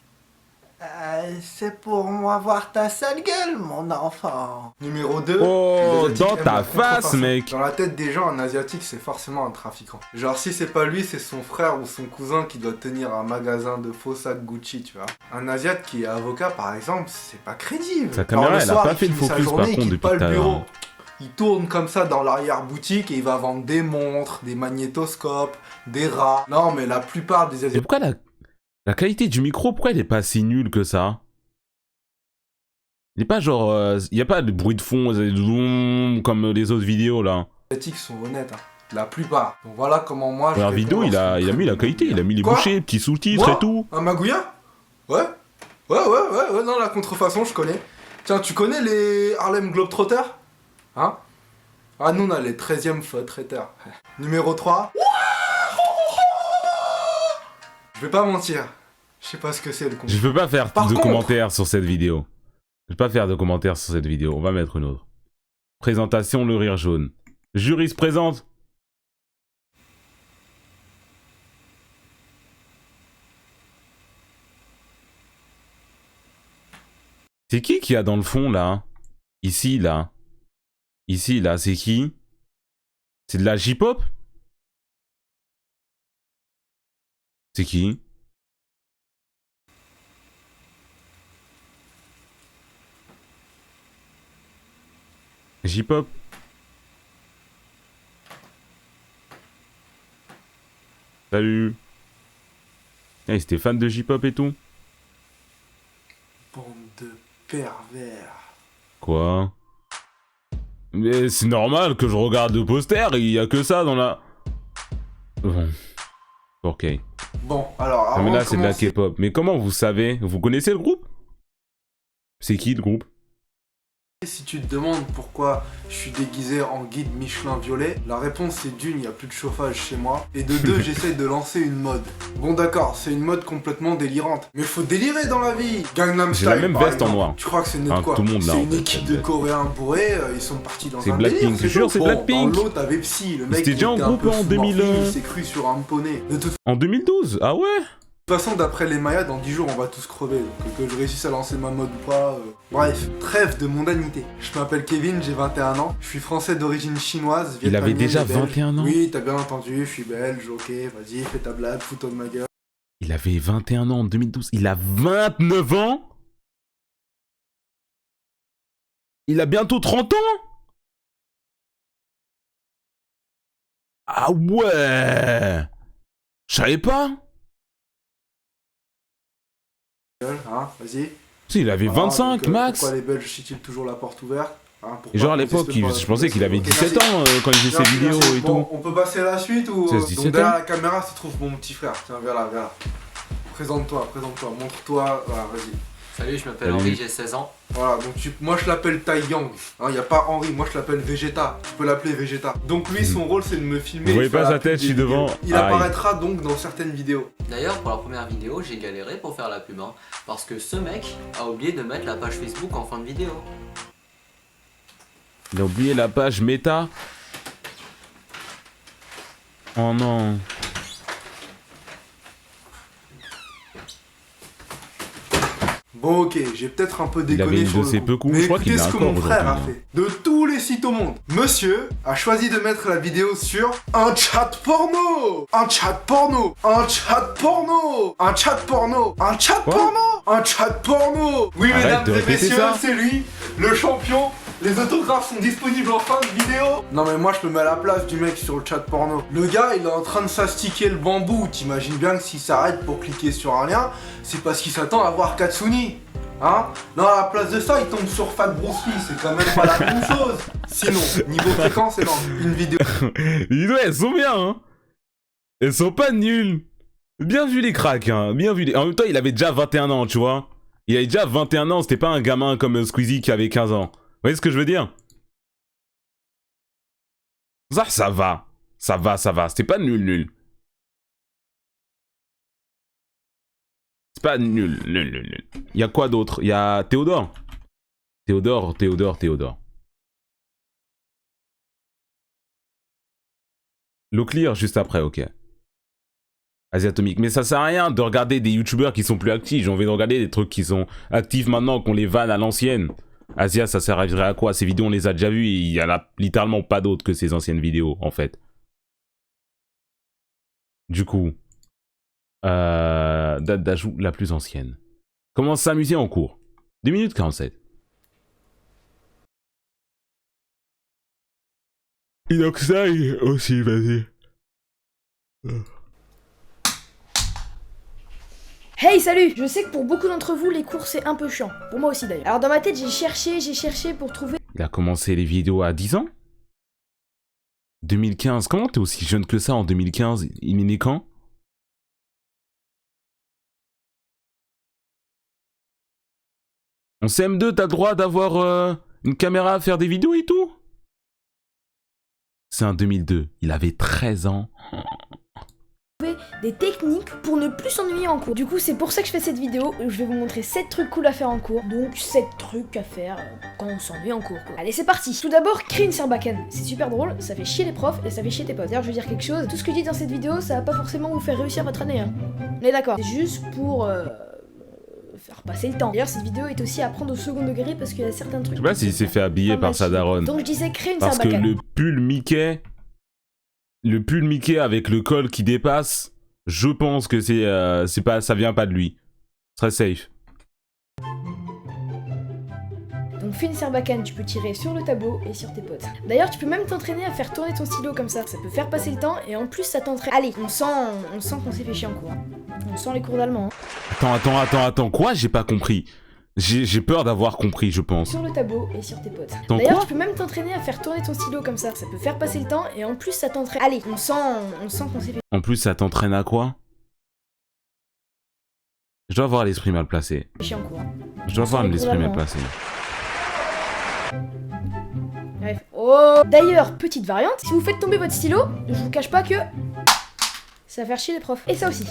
C'est pour moi voir ta sale gueule, mon enfant. Numéro 2. Oh, les Asiatiques dans aiment ta la face, contrefaçon. mec. Dans la tête des gens, un Asiatique, c'est forcément un trafiquant. Genre, si c'est pas lui, c'est son frère ou son cousin qui doit tenir un magasin de faux sacs Gucci, tu vois. Un Asiate qui est avocat, par exemple, c'est pas crédible. Sa caméra, Alors, le elle a soir, pas il fait le finit sa focus, par journée, il contre, quitte depuis pas tout à le l'heure. bureau. Il tourne comme ça dans l'arrière-boutique et il va vendre des montres, des magnétoscopes, des rats. Non, mais la plupart des Et Asiatiques... pourquoi la qualité du micro, pourquoi il est pas si nul que ça? Il est pas genre... il y a pas de bruit de fond comme les autres vidéos là. Les Asiatiques sont honnêtes, hein. La plupart. Donc voilà comment moi je La réponds vidéo, il a lorsqu'on mis la me qualité, il a mis les Quoi bouchées, petits sous-titres Moi et tout. Un magouilla? Ouais, non, la contrefaçon, je connais. Tiens, tu connais les Harlem Globetrotters? Hein? Ah, nous, on a les 13e traiteurs. Numéro 3. Je vais pas mentir. Je sais pas ce que c'est le con. Je peux pas faire Par de contre- commentaires sur cette vidéo. Je peux pas faire de commentaires sur cette vidéo, on va mettre une autre. Présentation, le rire jaune. Jury se présente. C'est qui y a dans le fond là? Ici là. Ici là, c'est qui? C'est de la J-pop? C'est qui? J-pop? Salut. Eh, c'était fan de J-pop et tout? Bande de pervers. Quoi? Mais c'est normal que je regarde le poster, il y a que ça dans la... Bon. Ok. Bon, alors, Ah, avant mais là de c'est de la commencer- K-pop. Mais comment vous savez? Vous connaissez le groupe? C'est qui le groupe? Si tu te demandes pourquoi je suis déguisé en guide Michelin violet, la réponse c'est d'une, il n'y a plus de chauffage chez moi, et de deux, j'essaie de lancer une mode. Bon d'accord, c'est une mode complètement délirante, mais faut délirer dans la vie. Gangnam J'ai Style, la même par veste en exemple. noir. Tu crois que c'est né de Enfin, quoi? tout le monde l'a, C'est en une fait, équipe cette de veste. Coréens bourrés, ils sont partis dans C'est un Blackpink, délire, je jure, tout. c'est Bon, Blackpink. Dans l'autre, t'avais Psy, le mec C'était qui déjà en était un groupe peu en sous 2000, morphine, il s'est cru sur un poney. De toute En 2012? Ah ouais? façon, d'après les Mayas, dans 10 jours, on va tous crever. Donc que je réussisse à lancer ma mode ou pas... Bref, trêve de mondanité. Je m'appelle Kevin, j'ai 21 ans. Je suis français d'origine chinoise, Il avait vietnamienne déjà et belge. 21 ans? Oui, t'as bien entendu, je suis belge, ok, vas-y, fais ta blague, fous-toi de ma gueule. Il avait 21 ans en 2012. Il a 29 ans? Il a bientôt 30 ans? Ah ouais! Je savais pas. Hein, vas-y. Si, il avait Voilà, 25 donc, max. Pourquoi les Belges chient-ils toujours la porte ouverte, hein, pour Et genre pas à l'époque, qu'on dise je pensais qu'il avait Ok, 17 merci. ans quand il faisait ses Merci, vidéos merci. et Bon, tout. on peut passer à la suite ou... 16-17 Donc derrière ans. la caméra se trouve mon petit frère. Tiens, viens là, viens là. Présente-toi, montre-toi, voilà, vas-y. Salut, je m'appelle Salut. Henri, j'ai 16 ans. Voilà, donc moi je l'appelle Tai Yang. Hein, y a pas Henri, moi je l'appelle Vegeta. Tu peux l'appeler Vegeta. Donc lui, son rôle c'est de me filmer. Vous voyez et faire pas la sa pub tête, des je suis vidéos. devant. Il Aïe. apparaîtra donc dans certaines vidéos. D'ailleurs, pour la première vidéo, j'ai galéré pour faire la pub, hein, parce que ce mec a oublié de mettre la page Facebook en fin de vidéo. Il a oublié la page méta. Oh non. Bon ok, j'ai peut-être un peu Il avait déconné une sur de le ses coup. peu coups, Mais je crois qu'il écoutez l'a ce que encore mon frère a aujourd'hui, fait. De tous les sites au monde. Monsieur a choisi de mettre la vidéo sur un chat porno. Un chat porno. Un chat porno. Un chat porno. Un chat porno. Un chat porno. Oui, Arrête de mesdames et répéter messieurs, ça. c'est lui, le champion. Les autographes sont disponibles en fin de vidéo. Non mais moi je me mets à la place du mec sur le chat porno. Le gars il est en train de s'astiquer le bambou. T'imagines bien que s'il s'arrête pour cliquer sur un lien, c'est parce qu'il s'attend à voir Katsuni. Hein? Non, à la place de ça, il tombe sur Fat Bruce Lee, c'est quand même pas la même chose. Sinon, niveau fréquence, c'est dans une vidéo. Les vidéos, elles sont bien, hein. Elles sont pas nulles. Bien vu les cracks, hein. Bien vu les... En même temps, il avait déjà 21 ans, tu vois. Il avait déjà 21 ans, c'était pas un gamin comme Squeezie qui avait 15 ans. Vous voyez ce que je veux dire? Ça va. Ça va. C'était pas nul. C'est pas nul. Il y a quoi d'autre? Il y a Théodore. Théodore. L'eau clear juste après, ok. Asiatomique. Mais ça sert à rien de regarder des youtubeurs qui sont plus actifs. J'ai envie de regarder des trucs qui sont actifs maintenant, qu'on les vanne à l'ancienne. Asia, ça servirait à quoi? Ces vidéos, on les a déjà vues. Il y en a littéralement pas d'autres que ces anciennes vidéos, en fait. Du coup, date d'ajout la plus ancienne. Comment s'amuser en cours? 2 minutes 47. Inoxide aussi, vas-y. Hey, salut! Je sais que pour beaucoup d'entre vous, les cours c'est un peu chiant. Pour moi aussi d'ailleurs. Alors dans ma tête, j'ai cherché pour trouver... Il a commencé les vidéos à 10 ans? 2015. Comment t'es aussi jeune que ça en 2015? Il est né quand? En CM2, t'as le droit d'avoir une caméra à faire des vidéos et tout? C'est en 2002. Il avait 13 ans. des techniques pour ne plus s'ennuyer en cours. Du coup, c'est pour ça que je fais cette vidéo. Je vais vous montrer 7 trucs cool à faire en cours. Donc 7 trucs à faire quand on s'ennuie en cours, quoi. Allez, c'est parti. Tout d'abord, crée une Sarbacane. C'est super drôle, ça fait chier les profs et ça fait chier tes potes. D'ailleurs, je veux dire quelque chose. Tout ce que je dis dans cette vidéo, ça va pas forcément vous faire réussir votre année, hein. On est d'accord. C'est juste pour... faire passer le temps. D'ailleurs, cette vidéo est aussi à prendre au second degré parce qu'il y a certains trucs... Je sais pas s'il s'est fait habiller par sa daronne. Donc je disais créer une Parce Sarbacane. que le pull Mickey avec le col qui dépasse, je pense que c'est pas, ça vient pas de lui. Très safe. Donc fais une Sarbacane, tu peux tirer sur le tableau et sur tes potes. D'ailleurs, tu peux même t'entraîner à faire tourner ton stylo comme ça. Ça peut faire passer le temps et en plus ça t'entraîne. Allez, on sent qu'on s'est fait chier en cours. On sent les cours d'allemand. Attends, quoi? J'ai pas compris. J'ai peur d'avoir compris, je pense. Sur le tableau et sur tes potes. Attends, D'ailleurs, quoi? tu peux même t'entraîner à faire tourner ton stylo comme ça. Ça peut faire passer le temps et en plus ça t'entraîne. Allez, on sent qu'on s'est fait En plus, ça t'entraîne à quoi? Je dois avoir l'esprit mal placé. chier en cours. Je dois avoir les l'esprit cours mal d'allemand. placé. Bref. Oh. D'ailleurs, petite variante, si vous faites tomber votre stylo, je vous cache pas que ça va faire chier les profs. Et ça aussi.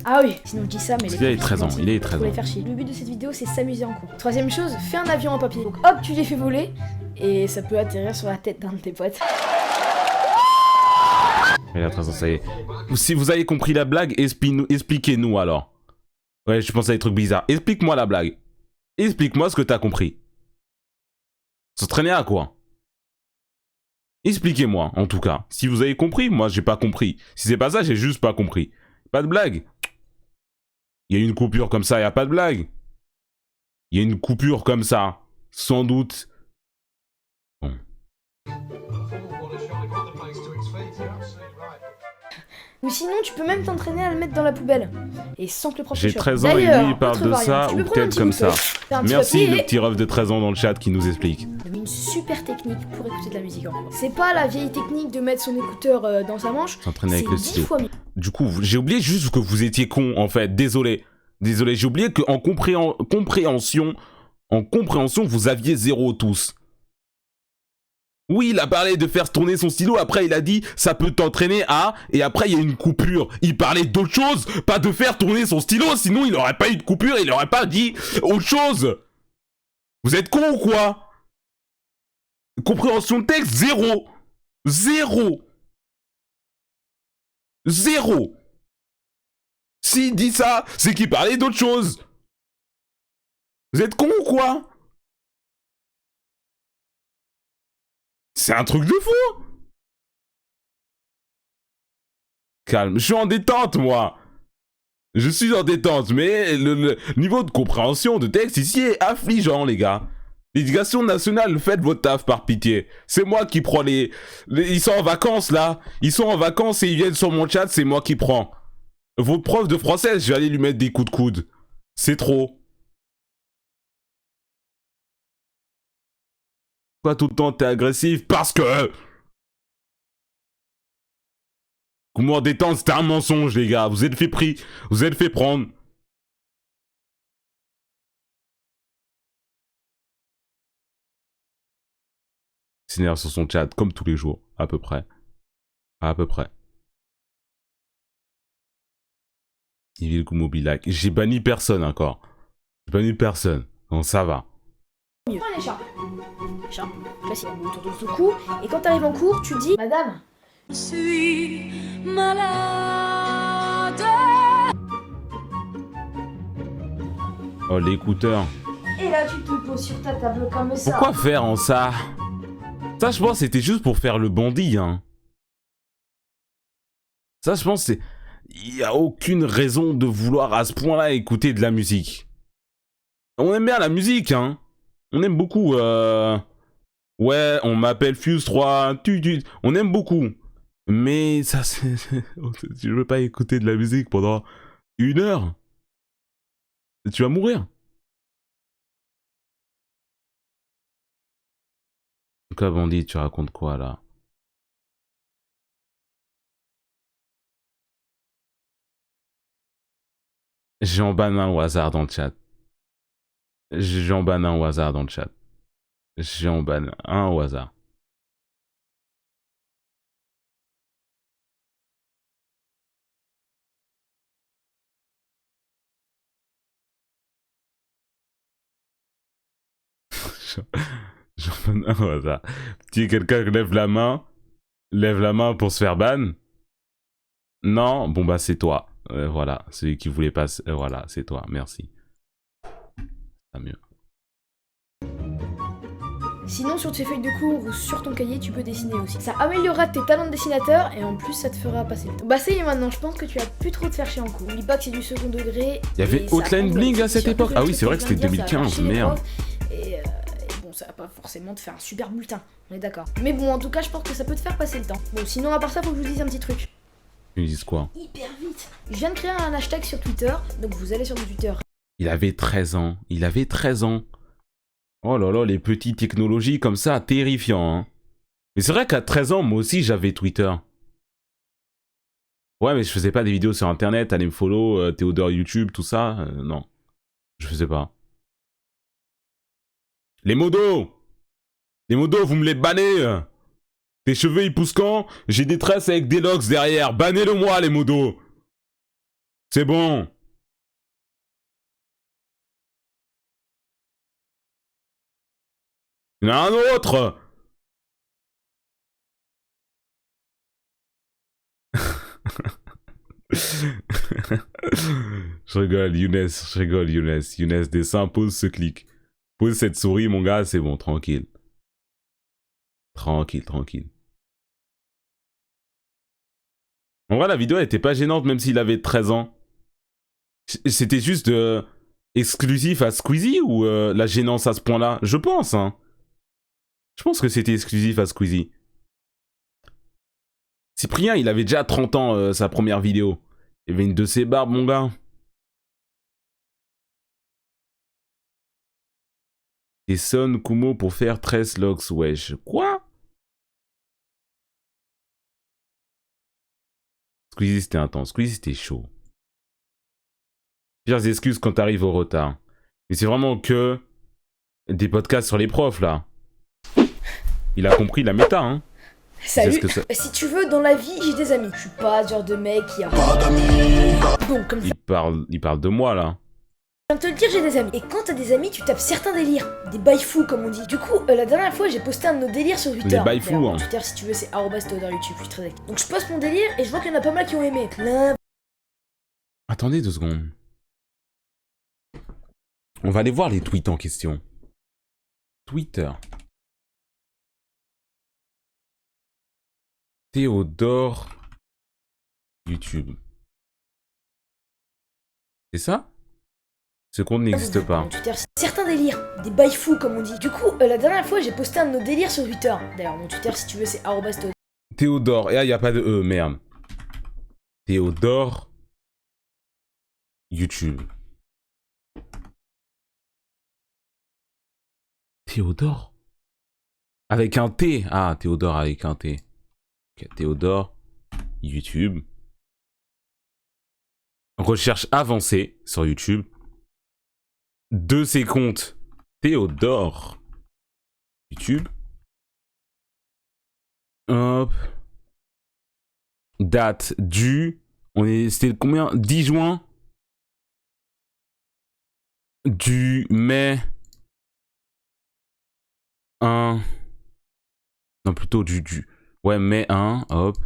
Ah oui, sinon je dis ça, mais Parce les qu'il a profs, 13 ans, ils il a pour 13 les ans. faire chier. Le but de cette vidéo, c'est s'amuser en cours. Troisième chose, fais un avion en papier. Donc hop, tu les fais voler et ça peut atterrir sur la tête d'un de tes potes. Il a 13 ans, ça y est. Si vous avez compris la blague, expliquez-nous alors. Ouais, je pense à des trucs bizarres. Explique-moi la blague. Explique-moi ce que t'as compris. S'entraîner à quoi? Expliquez-moi, en tout cas. Si vous avez compris, moi j'ai pas compris. Si c'est pas ça, j'ai juste pas compris. Pas de blague. Il y a une coupure comme ça, y a pas de blague. Il y a une coupure comme ça. Sans doute. Bon. Ou sinon, tu peux même t'entraîner à le mettre dans la poubelle. Et sans que le prof te J'ai chope. 13 ans et D'ailleurs, lui il parle autre de variante, ça tu ou peux prendre un peut-être petit comme bout de ça. feuille, faire un petit Merci papier le petit ref de 13 ans dans le chat qui nous explique. et une super technique pour écouter de la musique en cours. C'est pas la vieille technique de mettre son écouteur dans sa manche. S'entraîner avec c'est le 10 stylo. fois mieux. Du coup, j'ai oublié juste que vous étiez con en fait. Désolé, j'ai oublié qu'en compréhension, vous aviez 0 tous. Oui, il a parlé de faire tourner son stylo, après il a dit ça peut t'entraîner à, et après il y a une coupure. Il parlait d'autre chose, pas de faire tourner son stylo, sinon il aurait pas eu de coupure, il aurait pas dit autre chose. Vous êtes con ou quoi? Compréhension de texte, 0. 0. S'il dit ça, c'est qu'il parlait d'autre chose. Vous êtes con ou quoi? C'est un truc de fou. Calme, je suis en détente, moi. Je suis en détente, mais le niveau de compréhension de texte ici est affligeant, les gars. L'éducation nationale, faites votre taf par pitié. C'est moi qui prends les... Ils sont en vacances, là. Ils sont en vacances et ils viennent sur mon chat, c'est moi qui prends. Votre prof de français, je vais aller lui mettre des coups de coude. C'est trop. Pourquoi tout le temps t'es agressif? Parce que... Comment en détente, c'était un mensonge, les gars. Vous êtes fait pris. Vous êtes fait prendre. Il s'énerve sur son chat, comme tous les jours. À peu près. À peu près. Il le coup mobile like. J'ai banni personne encore. J'ai banni personne. Donc ça va. Mieux. Prends l'écharpe. Écharpe, classique, autour de ton cou. Et quand t'arrives en cours, tu dis Madame. Je suis malade. Oh, l'écouteur. Et là, tu te poses sur ta table comme ça. Pourquoi faire en ça? Ça, je pense, c'était juste pour faire le bandit, hein. Ça, je pense, c'est... Il n'y a aucune raison de vouloir à ce point-là écouter de la musique. On aime bien la musique, hein. On aime beaucoup, Ouais, on m'appelle Fuse 3, on aime beaucoup. Mais ça, c'est... Je veux pas écouter de la musique pendant 1 heure. Tu vas mourir. Quoi, bandit, tu racontes quoi, là? J'en banne un au hasard dans le chat. J'en banne un au hasard dans le chat. J'en banne un au hasard. J'en banne un au hasard. Si quelqu'un lève la main pour se faire ban. Non, bon bah c'est toi. Voilà, celui qui voulait pas... voilà, c'est toi, merci. Ça mieux. Sinon, sur tes feuilles de cours ou sur ton cahier, tu peux dessiner aussi. Ça améliorera tes talents de dessinateur et en plus, ça te fera passer le temps. Bah, ça y est, maintenant, je pense que tu as plus trop te faire chier en cours. N'oublie pas que c'est du second degré. Il y avait Hotline Bling à cette époque. Ah oui, c'est vrai que c'était 2015, merde. Et bon, ça va pas forcément te faire un super bulletin, on est d'accord. Mais bon, en tout cas, je pense que ça peut te faire passer le temps. Bon, sinon, à part ça, faut que je vous dise un petit truc. Ils disent quoi? Hyper vite. Je viens de créer un hashtag sur Twitter, donc vous allez sur mon Twitter. Il avait 13 ans. Il avait 13 ans. Oh là là, les petites technologies comme ça, terrifiant, hein. Mais c'est vrai qu'à 13 ans, moi aussi, j'avais Twitter. Ouais, mais je faisais pas des vidéos sur Internet, allez me follow, Théodore YouTube, tout ça. Non, je faisais pas. Les modos! Les modos, vous me les bannez! Tes cheveux, ils poussent quand? J'ai des tresses avec des locks derrière. Bannez-le moi, les modos! C'est bon! Il y en a un autre! Je rigole, Younes, je rigole, Younes. Younes, dessin, pose ce clic. Pose cette souris, mon gars, c'est bon, tranquille. Tranquille, tranquille. En vrai, la vidéo elle était pas gênante, même s'il avait 13 ans. C'était juste exclusif à Squeezie ou la gênance à ce point-là? Je pense, hein. Je pense que c'était exclusif à Squeezie. Cyprien, il avait déjà 30 ans, sa première vidéo. Il y avait une de ses barbes, mon gars. Et Son Kumo pour faire 13 locks, wesh. Quoi? Squeezie, c'était intense. Squeezie, c'était chaud. Pires excuses quand t'arrives au retard. Mais c'est vraiment que des podcasts sur les profs, là. Il a compris la méta, hein. Salut, si tu veux, dans la vie, j'ai des amis. Je suis pas ce genre de mec qui a pas d'amis. Bon, comme il parle de moi, là. Je viens de te le dire, j'ai des amis. Et quand t'as des amis, tu tapes certains délires. Des bails fous, comme on dit. Du coup, la dernière fois, j'ai posté un de nos délires sur Twitter. Des bails fous, hein. Twitter, si tu veux, c'est @Théodore YouTube, je suis très actif. Donc je poste mon délire et je vois qu'il y en a pas mal qui ont aimé. Attendez 2 secondes. On va aller voir les tweets en question. Twitter. Théodore YouTube. C'est ça? Ce compte n'existe pas. Twitter, certains délires, des bails fous comme on dit. Du coup, la dernière fois, j'ai posté un de nos délires sur Twitter. D'ailleurs, mon Twitter, si tu veux, c'est @Théodore. Théodore. Et là, il n'y a pas de E, merde. Théodore YouTube. Théodore? Avec un T. Ah, Théodore avec un T. Okay, Théodore YouTube. Recherche avancée sur YouTube. De ses comptes. Théodore YouTube. Hop. Date du... C'était combien? 10 juin du mai 1. Non, plutôt du... Ouais, mai 1, hop.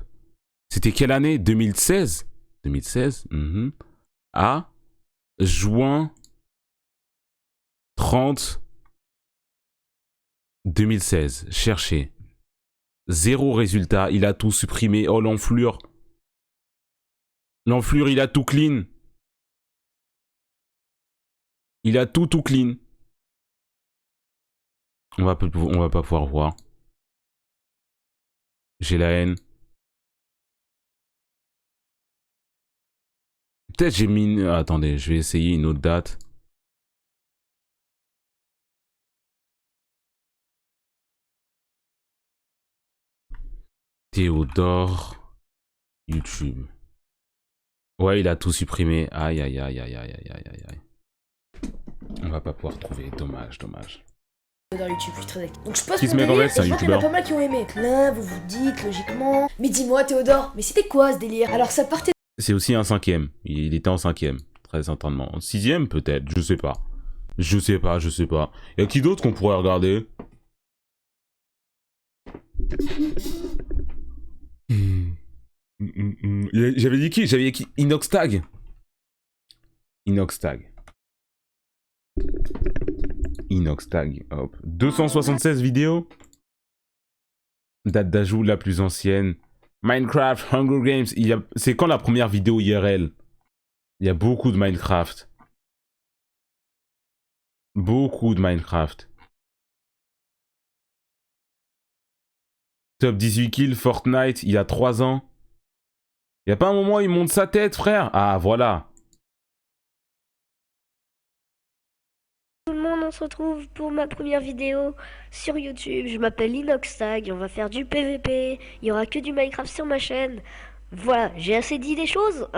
C'était quelle année? 2016? 2016, à juin 30 2016. Cherchez. 0 résultat. Il a tout supprimé. Oh, l'enflure. L'enflure, il a tout clean. Il a tout clean. On va pas pouvoir voir. J'ai la haine. Peut-être j'ai mis... Attendez, je vais essayer une autre date. Théodore YouTube. Ouais, il a tout supprimé. Aïe, aïe, aïe, aïe, aïe, aïe, aïe, aïe. On va pas pouvoir trouver. Dommage, dommage. Dans YouTube, je suis très actif. Donc je poste Qui se mon met en délire, reste, c'est un et je vois qu'il y en a youtubeur. pas mal qui ont aimé. Là, vous vous dites logiquement. Mais dis-moi, Théodore, mais c'était quoi ce délire? Alors ça partait. C'est aussi un 5e. Il était en 5e. Très certainement. En 6e peut-être. Je sais pas. Je sais pas. Y a qui d'autre qu'on pourrait regarder? J'avais dit qui? J'avais dit Inoxtag. Inoxtag, hop. 276 vidéos. Date d'ajout la plus ancienne. Minecraft, Hunger Games. C'est quand la première vidéo IRL? Il y a beaucoup de Minecraft. Beaucoup de Minecraft. Top 18 kills, Fortnite, il y a 3 ans. Il y a pas un moment où il monte sa tête, frère? Ah, voilà. Tout le monde, on se retrouve pour ma première vidéo sur YouTube. Je m'appelle Inoxtag, on va faire du PVP. Il y aura que du Minecraft sur ma chaîne. Voilà, j'ai assez dit des choses.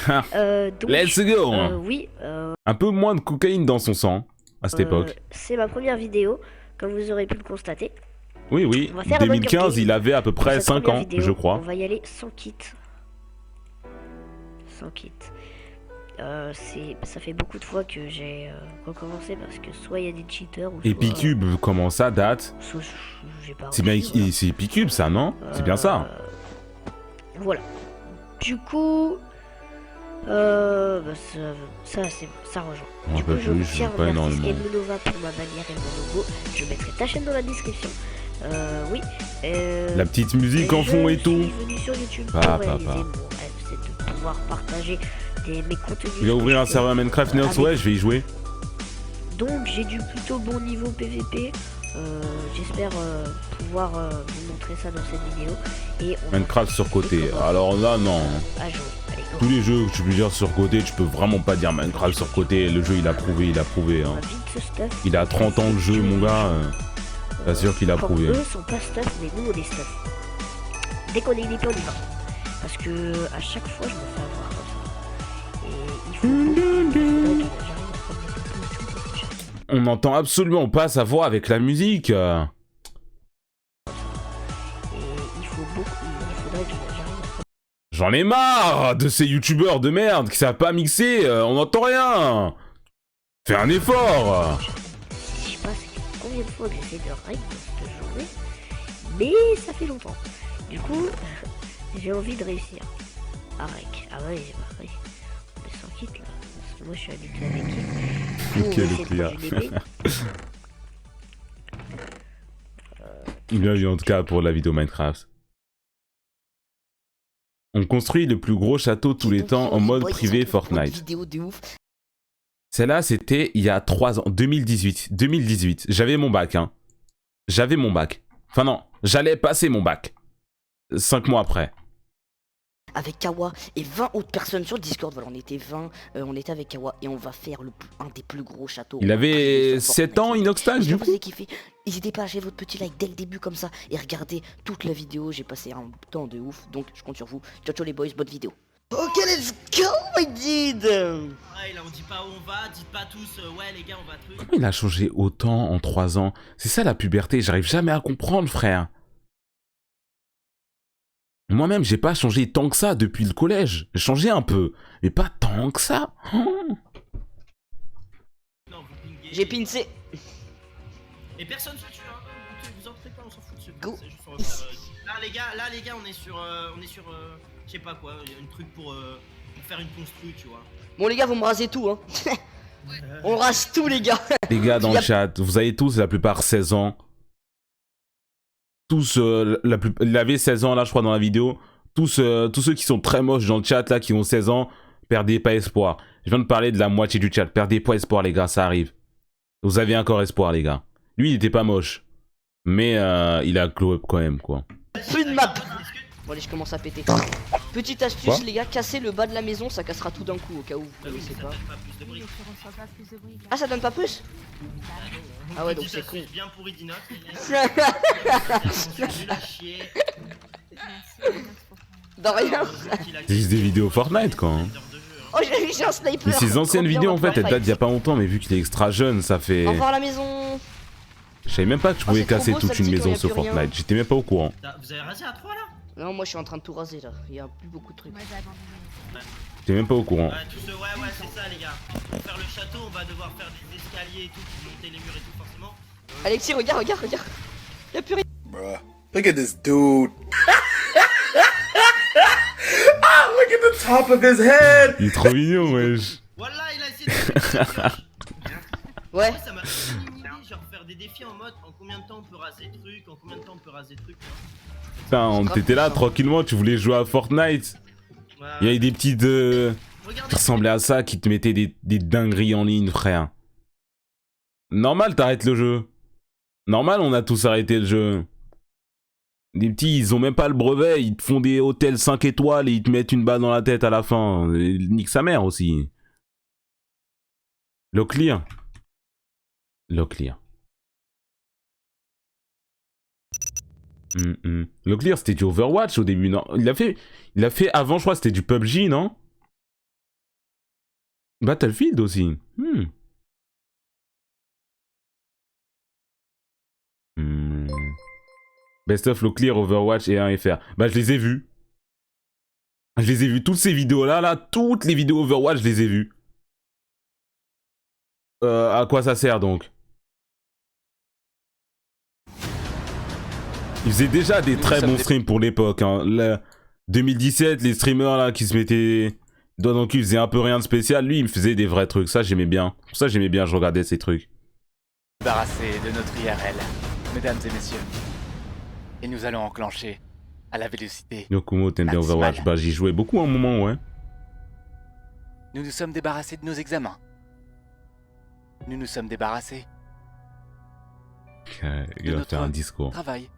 Donc, Let's go. Oui. Un peu moins de cocaïne dans son sang, à cette époque. C'est ma première vidéo, comme vous aurez pu le constater. Oui, oui. On va faire un 2015, Hunger il avait à peu près Pour cette 5 première ans, vidéo, je crois. On va y aller sans kit. Sans kit. Ça fait beaucoup de fois que j'ai recommencé parce que soit il y a des cheaters ou Et soit... Picube, comment ça date? soit j'ai pas C'est bien, réussi, voilà. c'est Picube ça, non? C'est bien ça. Voilà. Du coup, bah ça rejoint. On Du peut coup, je plus, je tiens joue à pas remercier énormément. Skelmonova pour ma bannière et mon logo. Je mettrai ta chaîne dans la description. Oui. La petite musique en fond et tout. Je suis venu sur YouTube Papa. pour réaliser mon rêve, c'est de pouvoir partager mes contenus. Il va ouvrir un serveur Minecraft Neox, avec- ouais, je vais y jouer. Donc j'ai du plutôt bon niveau PVP. J'espère pouvoir vous montrer ça dans cette vidéo. Et on va Minecraft surcoté. Alors là, non. à jouer. Allez, go. Tous les jeux que tu peux dire surcoté, tu peux vraiment pas dire Minecraft surcoté. Le jeu, il a prouvé. On Hein. va vite ce stuff. Il a 30 ans le jeu, mon gars. Pas sûr qu'il a Encore prouvé. Eux sont pas stuff, mais nous on est stuff. Dès qu'on est équipé, on y va. Parce que à chaque fois, je me fais avoir comme ça. Et il faut beaucoup. J'arrive à prendre des compositions. On n'entend absolument pas sa voix avec la musique. Et il faut beaucoup. Il faudrait que j'arrive à prendre. J'en ai marre de ces youtubeurs de merde qui savent pas mixer. On n'entend rien. Fais un effort. Je sais pas combien de fois que j'essaie de règle cette journée, mais ça fait longtemps. Du coup, j'ai envie de réussir. À rec. Ah ouais, bah oui. On est sans kit là. Parce que moi je suis habitué avec kit. Du coup, on va Quel essayer de clear. prendre une épée. Bienvenue en tout cas pour la vidéo Minecraft. On construit le plus gros château de tous les temps en mode privé Fortnite. Vidéo de ouf. Celle-là, c'était il y a 3 ans, 2018. 2018, j'avais mon bac, hein. J'avais mon bac. Enfin non, j'allais passer mon bac. 5 mois après. Avec Kawa et 20 autres personnes sur le Discord. Voilà, on était 20, on était avec Kawa et on va faire un des plus gros châteaux. Il avait 7 ans, Inoxtag, du coup. Vous avez kiffé. N'hésitez pas à lâcher votre petit like dès le début comme ça et regardez toute la vidéo. J'ai passé un temps de ouf, donc je compte sur vous. Ciao ciao les boys, bonne vidéo. Ok, let's go, my dude. Ouais, là on dit pas où on va, dites pas tous, ouais les gars on va truc. Comment il a changé autant en 3 ans? C'est ça la puberté, j'arrive jamais à comprendre, frère. Moi-même, j'ai pas changé tant que ça depuis le collège. J'ai changé un peu, mais pas tant que ça. J'ai pincé. Et personne se tue, hein. Vous entrez pas, on s'en fout de ce Go. Là les gars, on est sur, je sais pas quoi, il y a un truc pour faire une construit, tu vois. Bon les gars, vous me rasez tout, hein. On rase tout les gars. Les gars dans le chat, vous avez tous la plupart 16 ans. Tous, il avait 16 ans là je crois dans la vidéo. Tous ceux qui sont très moches dans le chat là, qui ont 16 ans, perdez pas espoir. Je viens de parler de la moitié du chat, perdez pas espoir les gars, ça arrive. Vous avez encore espoir les gars. Lui il était pas moche. Mais il a glow up quand même quoi. Plus de map. Bon allez, je commence à péter. Petite astuce Quoi les gars, cassez le bas de la maison, ça cassera tout d'un coup au cas où vous connaissez pas. Ah ça donne pas plus? Ah ouais, donc c'est con. Bien pourri d'Inox. De rien. C'est juste des vidéos Fortnite quoi. Hein. Oh j'ai un sniper. Mais ces anciennes vidéos en fait elles datent d'il y a pas longtemps, mais vu qu'il est extra jeune ça fait... Au revoir la maison. Je savais même pas que je pouvais c'est trop casser beau, toute ça une dit maison quand y a sur plus rien. Fortnite, j'étais même pas au courant. Vous avez rasé à 3 là? Non, moi je suis en train de tout raser là, il y a plus beaucoup de trucs. J'étais même pas au courant. Ouais, c'est ça les gars. Pour faire le château, on va devoir faire des escaliers et tout, pour monter les murs et tout forcément. Alexis, regarde. Y'a plus rien. Bruh, look at this dude. Ah, look at the top of his head. Il est trop mignon wesh. Voilà, il a essayé de faire Ouais. Ça m'a fait une idée, genre faire des défis en mode en combien de temps on peut raser le truc, en combien de temps on peut raser le truc. Putain, t'étais là tranquillement, tu voulais jouer à Fortnite. Il y avait des petites qui ressemblaient à ça, qui te mettaient des dingueries en ligne, frère. Normal, t'arrêtes le jeu. Normal, on a tous arrêté le jeu. Des petits, ils ont même pas le brevet, ils te font des hôtels 5 étoiles et ils te mettent une balle dans la tête à la fin. Et nique sa mère aussi. Locklear. Locklear c'était du Overwatch au début, non? Il a fait avant, je crois, c'était du PUBG, non? Battlefield aussi. Best of Locklear, Overwatch et 1FR. Bah je les ai vus. Toutes ces vidéos là, toutes les vidéos Overwatch, je les ai vues. À quoi ça sert donc? Il faisait déjà des très bons streams pour l'époque. Hein. 2017, les streamers là qui se mettaient doigts dans le cul, faisaient un peu rien de spécial. Lui, il me faisait des vrais trucs. Ça, j'aimais bien. Pour ça, j'aimais bien, je regardais ces trucs. Débarrassé de notre IRL, mesdames et messieurs. Et nous allons enclencher à la vélocité. Yokumo, t'aimes bien Overwatch? Bah, j'y jouais beaucoup à un moment, ouais. Nous nous sommes débarrassés de nos examens. Nous nous sommes débarrassés. Il va faire un discours. Travail.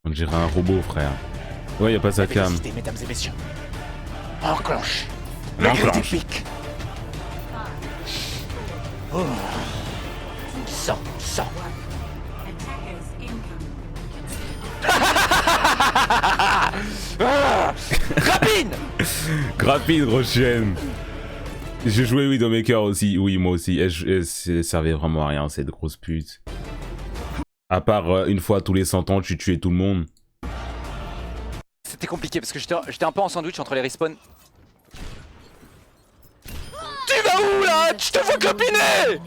On dirait un robot, frère. Ouais, y'a pas sa cam. Mesdames et messieurs. Enclenche. Enclenche. Oh. 100. Rapide. Rapide, grosse chaîne. J'ai joué Widowmaker aussi, oui, moi aussi. Elle servait vraiment à rien, cette grosse pute. À part une fois tous les 100 ans, tu tuais tout le monde. C'était compliqué parce que j'étais un peu en sandwich entre les respawns. Tu vas où là? Je te vois copiner!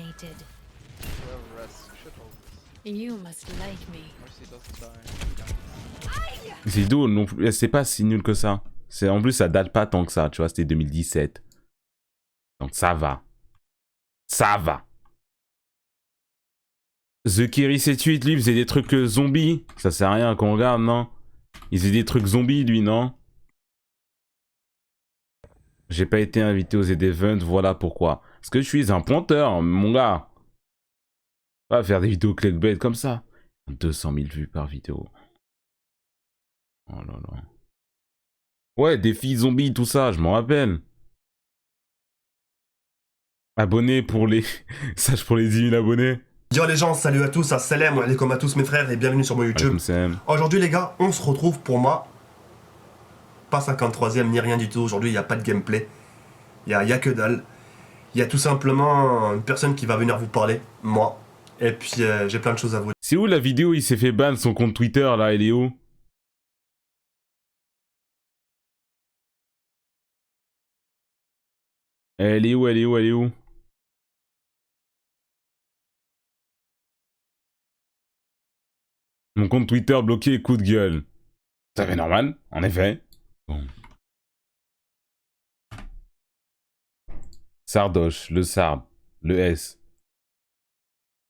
C'est d'où non plus, c'est pas si nul que ça. En plus, ça date pas tant que ça, tu vois, c'était 2017. Donc ça va. Ça va. The Kiri 78, lui, faisait des trucs zombies. Ça sert à rien qu'on regarde, non? Il faisait des trucs zombies, lui, non? J'ai pas été invité aux events, voilà pourquoi. Parce que je suis un pointeur, mon gars. Pas faire des vidéos clickbait comme ça. 200 000 vues par vidéo. Oh là là. Ouais, défi zombie, tout ça, je m'en rappelle. Abonnés pour les... Sage pour les 10 000 abonnés. Yo les gens, salut à tous, assalam alaikum à tous mes frères et bienvenue sur mon YouTube. Aujourd'hui les gars, on se retrouve pour moi. Pas 53ème ni rien du tout, aujourd'hui il n'y a pas de gameplay. Il y a que dalle. Il y a tout simplement une personne qui va venir vous parler, moi. Et puis j'ai plein de choses à vous dire. C'est où la vidéo où il s'est fait ban son compte Twitter là, elle est où? Elle est où, elle est où, elle est où? Mon compte Twitter bloqué, coup de gueule. Ça fait normal, en effet. Bon. Sardoche, le Sard, le S.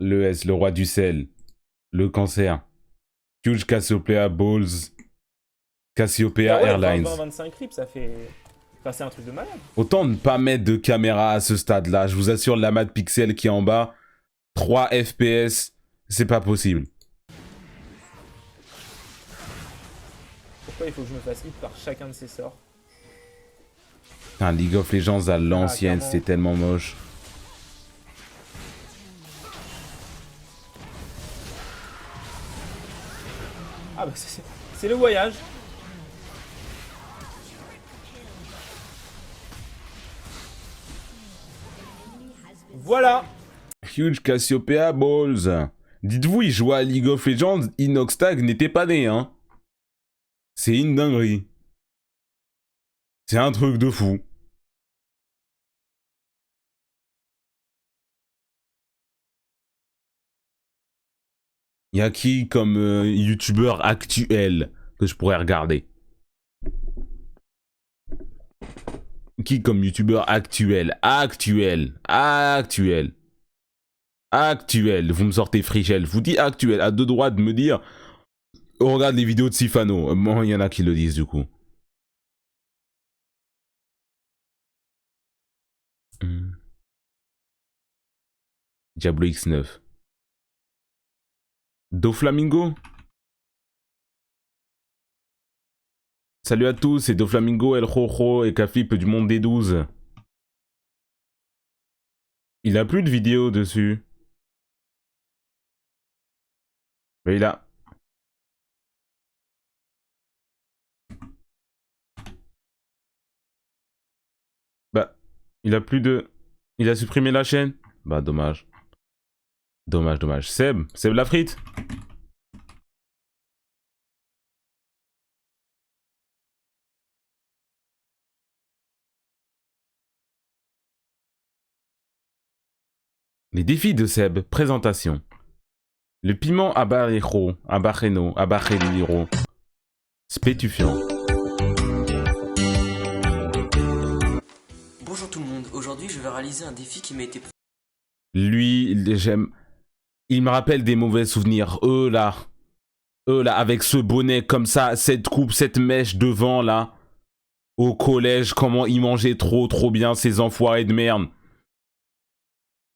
Le S, le roi du sel. Le cancer. Huge Cassiopeia Balls. Cassiopeia Airlines. 20-25 clips, ça fait... Enfin, c'est un truc de malade. Autant ne pas mettre de caméra à ce stade-là. Je vous assure, la mat pixel qui est en bas, 3 FPS, c'est pas possible. Pourquoi il faut que je me fasse hit par chacun de ces sorts? Putain, League of Legends à l'ancienne, clairement. c'était tellement moche. Ah bah c'est le voyage. Voilà. Huge Cassiopeia Balls. Dites-vous, il jouait à League of Legends, Inoxtag n'était pas né, hein. C'est une dinguerie. C'est un truc de fou. Y a qui comme youtubeur actuel que je pourrais regarder? Qui comme youtubeur actuel? Actuel. Vous me sortez Frichel. Je vous dis actuel. À deux droits de me dire... On regarde les vidéos de Sifano. Bon, il y en a qui le disent du coup. Diablo X9. Doflamingo. Salut à tous, c'est Doflamingo, El Jojo et Caflip du monde des 12. Il a plus de vidéos dessus. Mais il a... Bah, il a plus de... Il a supprimé la chaîne. Bah, dommage. Dommage. Seb la frite. Les défis de Seb, présentation. Le piment abarero, abareliro, spétufiant. Bonjour tout le monde, aujourd'hui je vais réaliser un défi qui m'a été... Lui, j'aime... Il me rappelle des mauvais souvenirs. Eux là, avec ce bonnet comme ça, cette coupe, cette mèche devant là. Au collège, comment ils mangeaient trop bien, ces enfoirés de merde.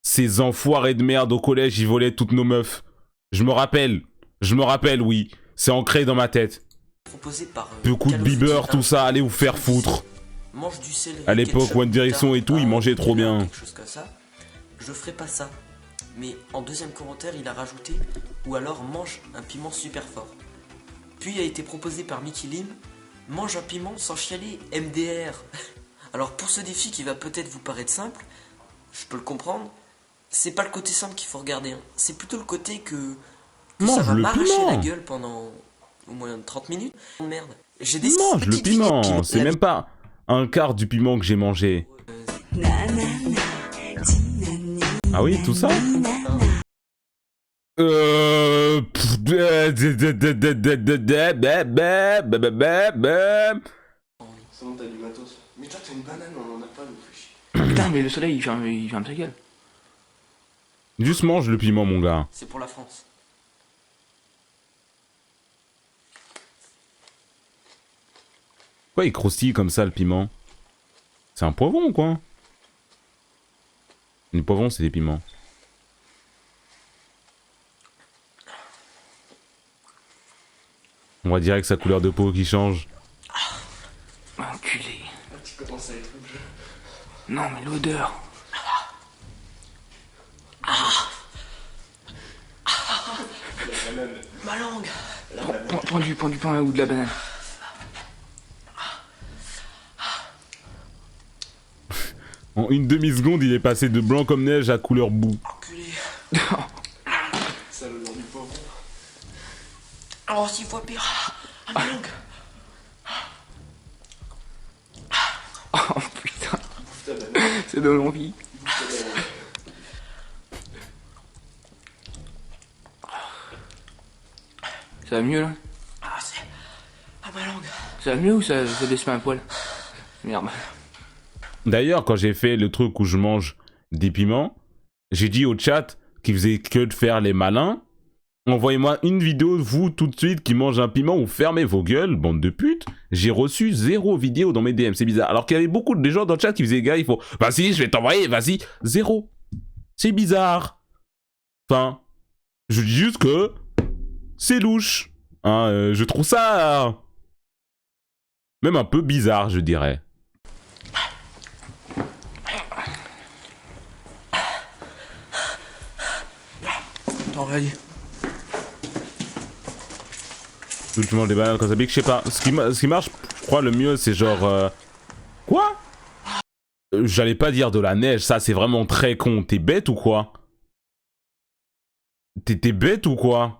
Ces enfoirés de merde au collège, ils volaient toutes nos meufs. Je me rappelle, oui. C'est ancré dans ma tête. Proposé par... Beaucoup de Bieber, tout ça, allez vous faire foutre. Mange du céleri, À l'époque, ketchup, One Direction et tout, ils mangeaient trop bien. quelque chose comme ça. Je ferai pas ça. Mais en deuxième commentaire, il a rajouté ou alors mange un piment super fort. Puis a été proposé par Mickey Lim, mange un piment sans chialer MDR. Alors pour ce défi qui va peut-être vous paraître simple, je peux le comprendre, c'est pas le côté simple qu'il faut regarder, hein. C'est plutôt le côté que ça va m'arracher la gueule pendant au moins 30 minutes. Merde. J'ai des Mange le petites vidéos piment, piment. c'est même pas un quart du piment que j'ai mangé. Ah oui, tout ça? C'est bon, t'as du matos. Mais toi, t'as une banane, on en a pas, nous fait chier. Putain, mais le soleil, il ferme sa gueule. Juste mange le piment, mon gars. C'est pour la France. Pourquoi il croustille comme ça, le piment? C'est un poivron, quoi. Les poivrons, c'est des piments. On voit direct sa couleur de peau qui change. Enculé. Non, mais l'odeur. Ma langue. Prends du pain ou de la banane. En une demi-seconde, il est passé de blanc comme neige à couleur boue. Ça l'odeur du pauvre. Oh, 6 fois pire. Ah, ma langue. Oh putain. Ça donne envie. Ça va mieux là? Ah, c'est... Ah, ma langue. Ça va mieux ou ça baisse pas un poil? Merde. D'ailleurs, quand j'ai fait le truc où je mange des piments, j'ai dit au chat qui faisait que de faire les malins, envoyez-moi une vidéo de vous tout de suite qui mange un piment ou fermez vos gueules, bande de putes. J'ai reçu 0 vidéo dans mes DM, c'est bizarre. Alors qu'il y avait beaucoup de gens dans le chat qui faisaient gars, il faut, vas-y, je vais t'envoyer, vas-y, 0. C'est bizarre. Enfin, je dis juste que c'est louche. Hein, je trouve ça même un peu bizarre, je dirais. Attends, vas-y. Tu manges des bananes quand ça pique, je sais pas. Ce qui marche, je crois, le mieux, c'est genre... Quoi? J'allais pas dire de la neige, ça c'est vraiment très con. T'es bête ou quoi? T'es bête ou quoi?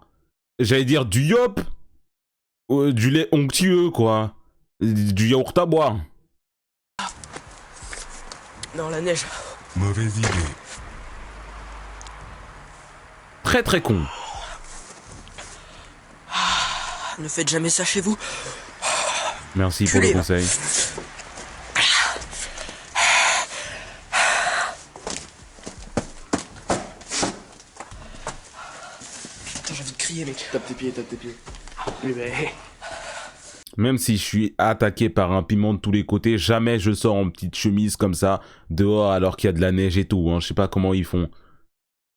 J'allais dire du yop. Du lait onctueux, quoi. Du yaourt à boire. Non, la neige. Mauvaise idée. Très très con. Ne faites jamais ça chez vous. Merci pour le conseil. Putain, j'ai envie de crier, mec. Tape tes pieds. Oui, mais... Même si je suis attaqué par un piment de tous les côtés, jamais je sors en petite chemise comme ça, dehors alors qu'il y a de la neige et tout. Hein. Je sais pas comment ils font.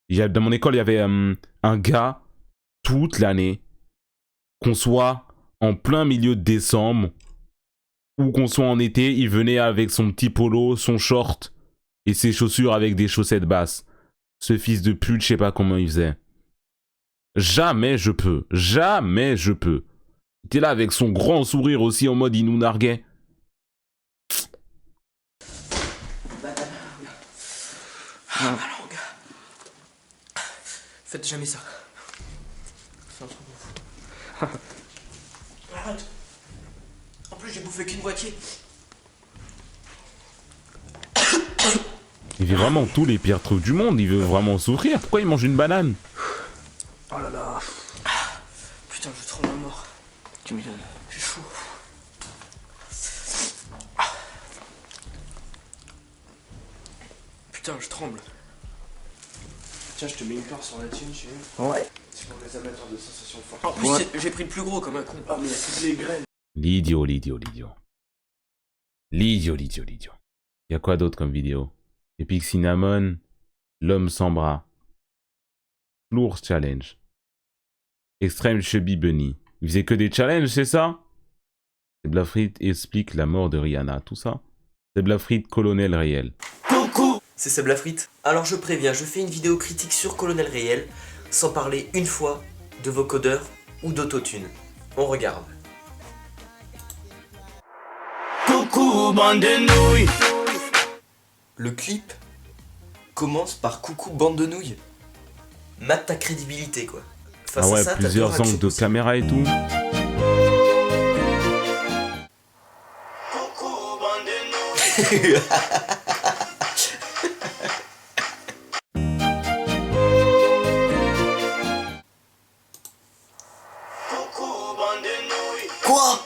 Dans mon école, il y avait un gars, toute l'année, qu'on soit en plein milieu de décembre, ou qu'on soit en été, il venait avec son petit polo, son short, et ses chaussures avec des chaussettes basses. Ce fils de pute, je sais pas comment il faisait. Jamais je peux. Jamais je peux. Il était là avec son grand sourire aussi en mode il nous narguait. Ah, ma langue. Faites jamais ça. C'est un truc de fou. Arrête. En plus, j'ai bouffé qu'une moitié. Il fait vraiment tous les pires trucs du monde. Il veut vraiment souffrir. Pourquoi il mange une banane? Oh là là. Putain, je tremble à mort. Tu m'étonnes. J'ai chaud. Putain, je tremble. Tiens, je te mets une corde sur la tienne, chérie. Ouais. C'est pour les amateurs de sensations fortes. En plus, j'ai pris le plus gros comme un con. Ah, mais il y a toutes les graines. L'idiot. Y a quoi d'autre comme vidéo? Epic Cinnamon, l'homme sans bras, l'ours challenge, Extreme Chubby Bunny. Il faisait que des challenges, c'est ça? Seblafrit explique la mort de Rihanna, tout ça. Seblafrit colonel réel. Coucou, c'est Seb Lafrite. Alors je préviens, je fais une vidéo critique sur Colonel Réel, sans parler une fois de vocodeur ou d'autotune. On regarde. Coucou, bande de nouilles. Le clip commence par coucou, bande de nouilles. Mate ta crédibilité, quoi. Face Ah ouais, à ça, plusieurs angles de caméra et tout. Coucou, bande de nouilles. Quoi?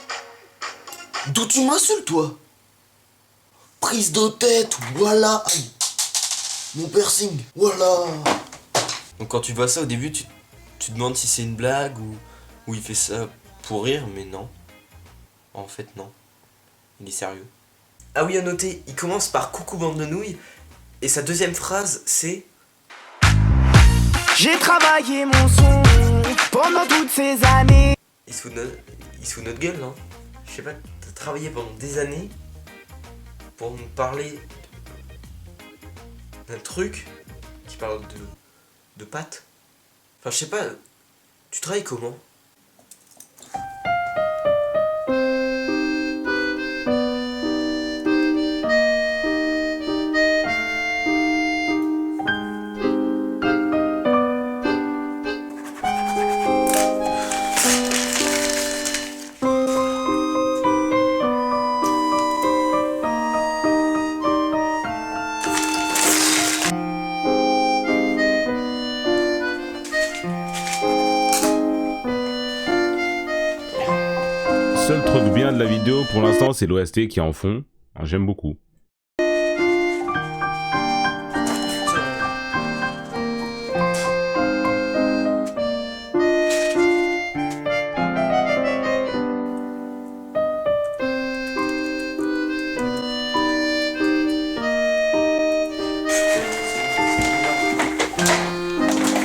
D'où tu m'insultes, toi? Prise de tête, voilà. Aïe. Mon piercing, voilà. Donc quand tu vois ça au début, tu te demandes si c'est une blague ou il fait ça pour rire, mais non. En fait, non. Il est sérieux. Ah oui, à noter, il commence par coucou bande de nouilles, et sa deuxième phrase c'est j'ai travaillé mon son pendant toutes ces années. Il se fout de notre gueule, hein. Je sais pas, t'as travaillé pendant des années pour nous parler d'un truc qui parle de pâtes. Enfin, je sais pas, tu travailles comment? Seul truc bien de la vidéo pour l'instant, c'est l'OST qui est en fond. J'aime beaucoup.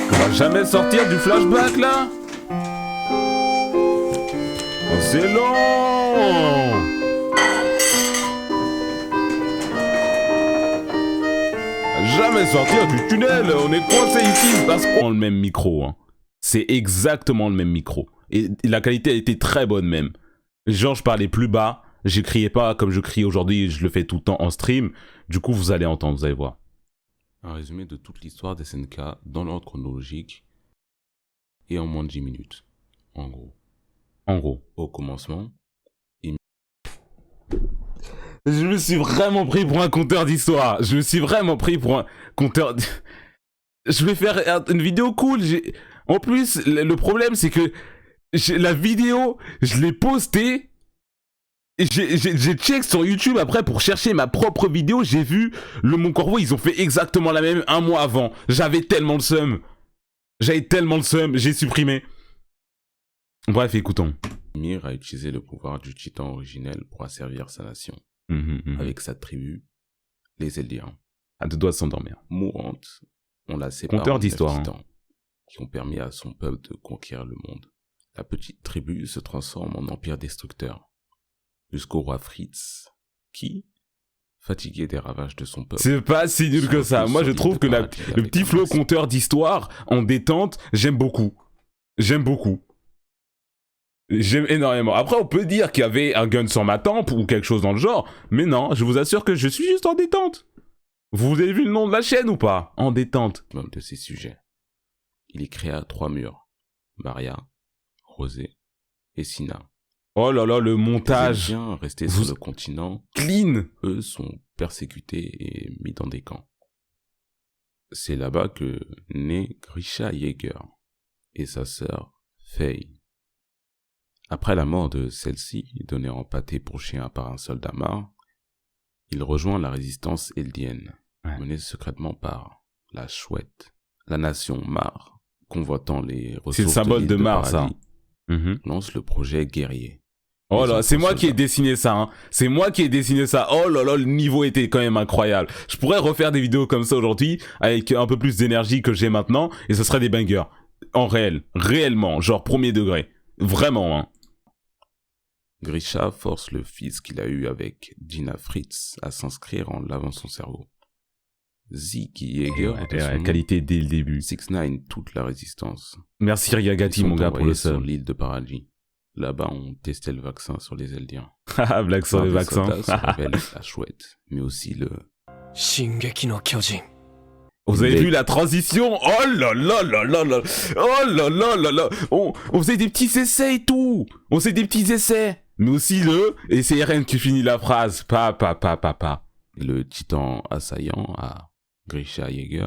On va jamais sortir du flashback là? C'est long. Jamais sortir du tunnel. On est coincé ici parce qu'on a le même micro. Hein. C'est exactement le même micro. Et la qualité a été très bonne même. Genre je parlais plus bas. Je criais pas comme je crie aujourd'hui. Je le fais tout le temps en stream. Du coup vous allez entendre, vous allez voir. Un résumé de toute l'histoire des SNK dans l'ordre chronologique et en moins de 10 minutes. En gros, au commencement, je me suis vraiment pris pour un conteur d'histoire. Je me suis vraiment pris pour un conteur... Je vais faire une vidéo cool. En plus, le problème, c'est que la vidéo, je l'ai postée. J'ai check sur YouTube après pour chercher ma propre vidéo. J'ai vu le Mon Corvo, ils ont fait exactement la même un mois avant. J'avais tellement le seum. J'ai supprimé. Bref, écoutons. Mir a utilisé le pouvoir du titan originel pour asservir sa nation. Avec sa tribu, les Eldiens. À deux doigts de s'endormir. Mourante, on l'a séparé en 9 titans qui ont permis à son peuple de conquérir le monde. La petite tribu se transforme en empire destructeur. Jusqu'au roi Fritz, qui, fatigué des ravages de son peuple... C'est pas si nul que ça. Moi, je trouve que le petit flow conteur d'histoire en détente, j'aime beaucoup. J'aime énormément. Après, on peut dire qu'il y avait un gun sur ma tempe ou quelque chose dans le genre, mais non, je vous assure que je suis juste en détente. Vous avez vu le nom de la chaîne ou pas? En détente. Même de ces sujets. Il est créé à 3 murs. Maria, Rosé et Sina. Oh là là, le montage. Les Indiens restés sur le continent, clean, eux sont persécutés et mis dans des camps. C'est là-bas que naît Grisha Yeager et sa sœur Faye. Après la mort de celle-ci, donnée en pâté pour chien par un soldat Mar, il rejoint la résistance eldienne, menée secrètement par la Chouette. La nation Mar, convoitant les ressources c'est le symbole de Mar, ça. Lance le projet guerrier. Oh là, c'est moi qui ai dessiné ça, hein. C'est moi qui ai dessiné ça. Oh là là, le niveau était quand même incroyable. Je pourrais refaire des vidéos comme ça aujourd'hui, avec un peu plus d'énergie que j'ai maintenant, et ce serait des bangers. En réellement, genre premier degré. Vraiment, hein. Grisha force le fils qu'il a eu avec Gina Fritz à s'inscrire en lavant son cerveau. Zeke Yeager, qualité dès le début. 6ix9ine toute la résistance. Merci Ryagati, mon gars, pour le sub. Sur l'île de Paraji. Là-bas, on testait le vaccin sur les Eldiens. Haha, blague sur les vaccins. La Chouette, mais aussi le... Shingeki no Kyojin. Vous avez vu la transition? Oh là là là là là. Oh là là là là. On faisait des petits essais et tout. Mais aussi et c'est Eren qui finit la phrase. Pa. Le titan assaillant à Grisha Yeager,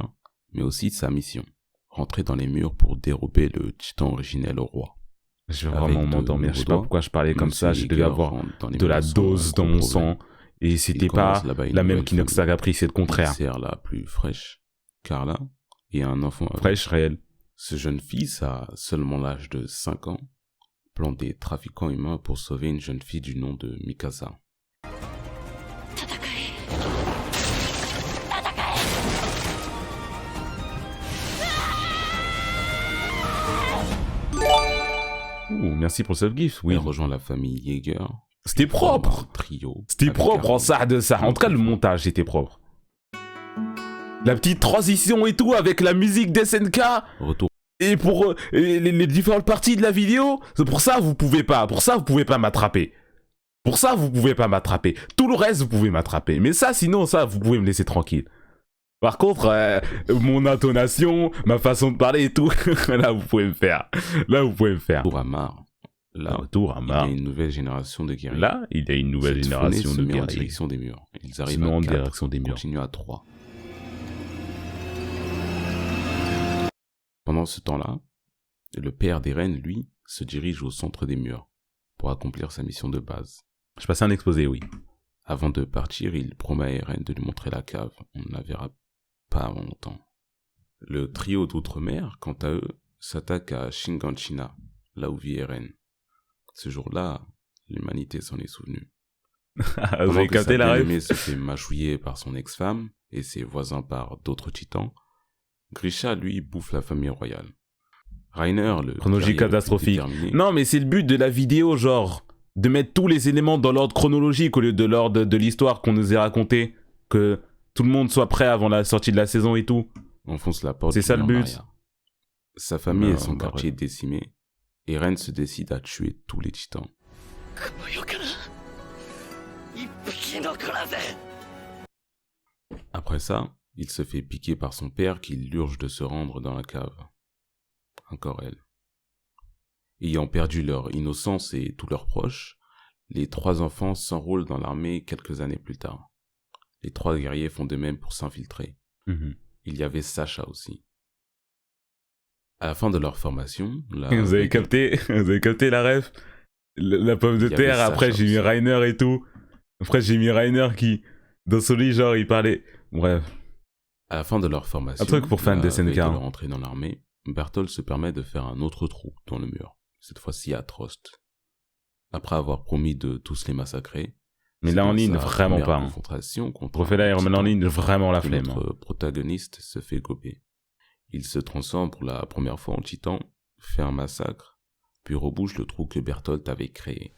mais aussi sa mission. Rentrer dans les murs pour dérober le titan originel au roi. Je vais vraiment m'endormir, je sais pas pourquoi je parlais comme ça, je devais avoir de la dose dans mon sang, et c'était pas la même qu'Inoxtag a pris, c'est le contraire. C'est la plus fraîche, Carla, et un enfant fraîche réel. Ce jeune fils a seulement l'âge de 5 ans, plante des trafiquants humains pour sauver une jeune fille du nom de Mikasa. merci pour ce gift. Oui. Elle rejoint la famille Yeager. C'était propre. Trio. C'était propre en ça de ça. En tout cas, le montage était propre. La petite transition et tout avec la musique d'SNK. Retour. Et pour les différentes parties de la vidéo, c'est pour ça vous pouvez pas. Pour ça vous pouvez pas m'attraper. Pour ça vous pouvez pas m'attraper. Tout le reste vous pouvez m'attraper. Mais ça, sinon ça, vous pouvez me laisser tranquille. Par contre, mon intonation, ma façon de parler et tout, là vous pouvez me faire. Là vous pouvez me faire. Pour Amar. Là, retour à Amar. Il y a une nouvelle génération de guerriers. Là, il y a une nouvelle génération de guerriers. En direction des murs. Ils arrivent en à 4, direction des murs. Continuent à 3. Pendant ce temps-là, le père d'Eren, lui, se dirige au centre des murs pour accomplir sa mission de base. Je passe un exposé, oui. Avant de partir, il promet à Eren de lui montrer la cave. On ne la verra pas avant longtemps. Le trio d'outre-mer, quant à eux, s'attaque à Shiganshina, là où vit Eren. Ce jour-là, l'humanité s'en est souvenue. Vous avez capté la rêve? Se fait mâchouiller par son ex-femme et ses voisins par d'autres titans. Grisha, lui, bouffe la famille royale. Reiner, le chronologie catastrophique. Non, mais c'est le but de la vidéo, genre, de mettre tous les éléments dans l'ordre chronologique au lieu de l'ordre de l'histoire qu'on nous a raconté, que tout le monde soit prêt avant la sortie de la saison et tout. On fonce la porte. C'est ça le but. Sa famille et son quartier décimés. Eren se décide à tuer tous les titans. Après ça, il se fait piquer par son père qui l'urge de se rendre dans la cave. Encore elle. Ayant perdu leur innocence et tous leurs proches, les 3 enfants s'enrôlent dans l'armée quelques années plus tard. Les 3 guerriers font de même pour s'infiltrer. Il y avait Sacha aussi. À la fin de leur formation... Vous avez capté la ref? La pomme de terre, après j'ai mis Reiner et tout. Après j'ai mis Reiner qui, dans son lit, genre il parlait... Bref. À la fin de leur formation... Un truc pour fan de SNK. De leur entrée dans l'armée, Berthold se permet de faire un autre trou dans le mur. Cette fois-ci à Trost. Après avoir promis de tous les massacrer... Mais là en ligne, vraiment pas. Refais-la et remets en ligne, vraiment la flemme. Notre protagoniste se fait gober. Il se transforme pour la première fois en titan, fait un massacre, puis rebouche le trou que Berthold avait créé.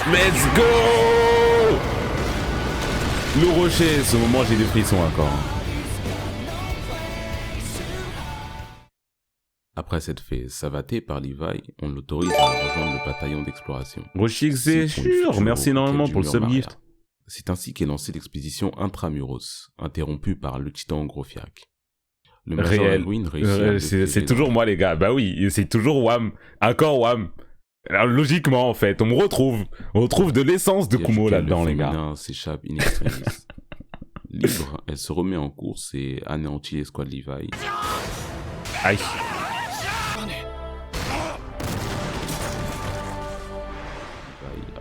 Let's go! Le rocher, ce moment j'ai des frissons encore. Après s'être fait savater par Levi, on l'autorise à rejoindre le bataillon d'exploration. Rochix, c'est sûr, merci énormément pour le subgift. C'est ainsi qu'est lancée l'expédition Intramuros, interrompue par le titan Grofiak. Le Major Elwyn réussit c'est toujours moi les gars, bah oui, c'est toujours Wham, encore Wham. Alors logiquement en fait, on retrouve de l'essence de Kumo là-dedans les gars. S'échappe in extremis. Libre, elle se remet en course et anéantit l'escouade Levi. Aïe.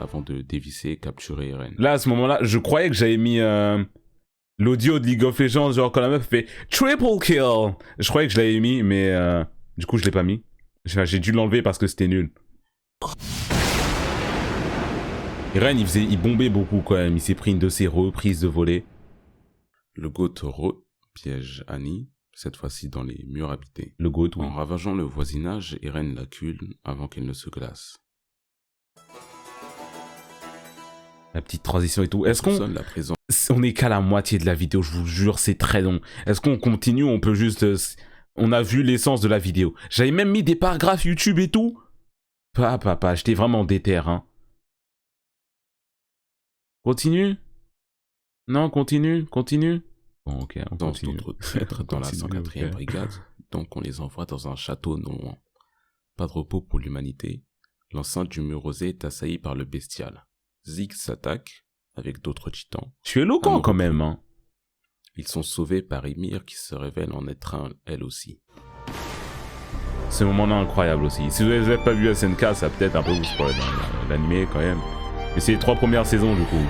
Avant de dévisser et capturer Eren. Là, à ce moment-là, je croyais que j'avais mis l'audio de League of Legends, genre quand la meuf fait Triple Kill. Je croyais que je l'avais mis, mais du coup, je l'ai pas mis. J'ai dû l'enlever parce que c'était nul. Eren, il bombait beaucoup quand même. Il s'est pris une de ses reprises de volée. Le Goth piège Annie, cette fois-ci dans les murs habités. Le Goth, oui. En ravageant le voisinage, Eren l'accule avant qu'elle ne se glace. La petite transition et tout. Est-ce qu'on... On est qu'à la moitié de la vidéo, je vous jure, c'est très long. Est-ce qu'on continue ou on peut juste... On a vu l'essence de la vidéo. J'avais même mis des paragraphes YouTube et tout. Papa, j'étais vraiment déter, hein. Continue? Non, continue. Bon, ok, on continue. D'autres traîtres dans la 104e brigade, donc on les envoie dans un château non loin. Pas de repos pour l'humanité. L'enceinte du mur rosé est assaillie par le bestial. Ziggs s'attaque, avec d'autres titans. Je suis éloquent quand même, hein. Ils sont sauvés par Ymir qui se révèle en être un, elle aussi. Ce moment-là incroyable aussi. Si vous n'avez pas vu SNK, ça peut-être un peu vous spoil l'animé quand même. Mais c'est les 3 premières saisons du coup.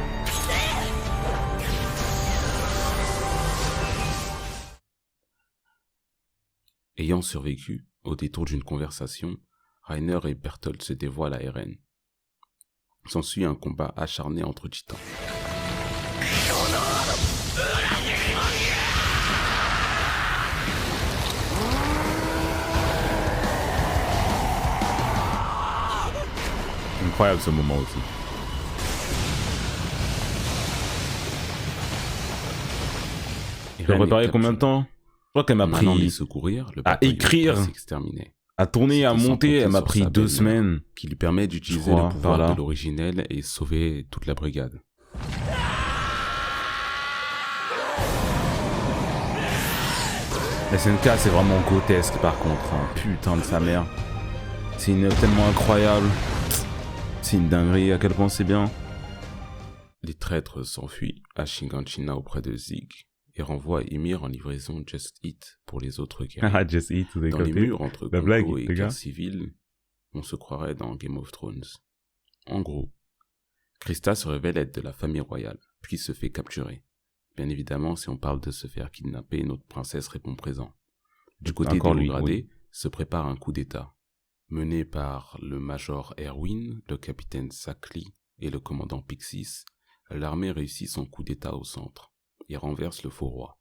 Ayant survécu, au détour d'une conversation, Reiner et Berthold se dévoilent à Eren. S'ensuit un combat acharné entre titans. incroyable ce moment aussi. Je vais préparer combien de temps? Je crois qu'elle m'a pris à écrire, à tourner, à monter, elle m'a pris 2 semaines. Qui lui permet d'utiliser le pouvoir de l'originel et sauver toute la brigade. SNK c'est vraiment grotesque par contre, hein. Putain de sa mère. C'est tellement incroyable. C'est une dinguerie à quel point c'est bien. Les traîtres s'enfuient à Shiganshina auprès de Zig et renvoient Ymir en livraison Just Eat pour les autres guerriers. Ah, Just Eat, vous avez Dans les capté murs entre la blague, Congo et les gars. guerre civile, on se croirait dans Game of Thrones. En gros, Krista se révèle être de la famille royale, puis se fait capturer. Bien évidemment, si on parle de se faire kidnapper, notre princesse répond présent. Du côté des hauts gradés, se prépare un coup d'état, mené par le major Erwin, le capitaine Sakli et le commandant Pixis. L'armée réussit son coup d'état au centre et renverse le faux roi.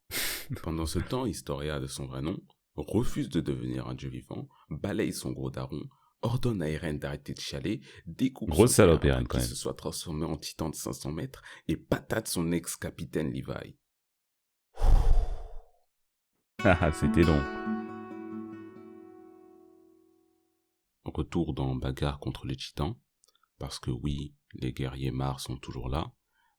Pendant ce temps, Historia, de son vrai nom, refuse de devenir un dieu vivant, balaye son gros daron, ordonne à Eren d'arrêter de chialer, découpe Grosse son salope, père Eren, quand qui même. se soit transformé en titan de 500 mètres et patate son ex-capitaine Levi. Ah, c'était long. Retour dans bagarre contre les titans, parce que oui, les guerriers Mars sont toujours là.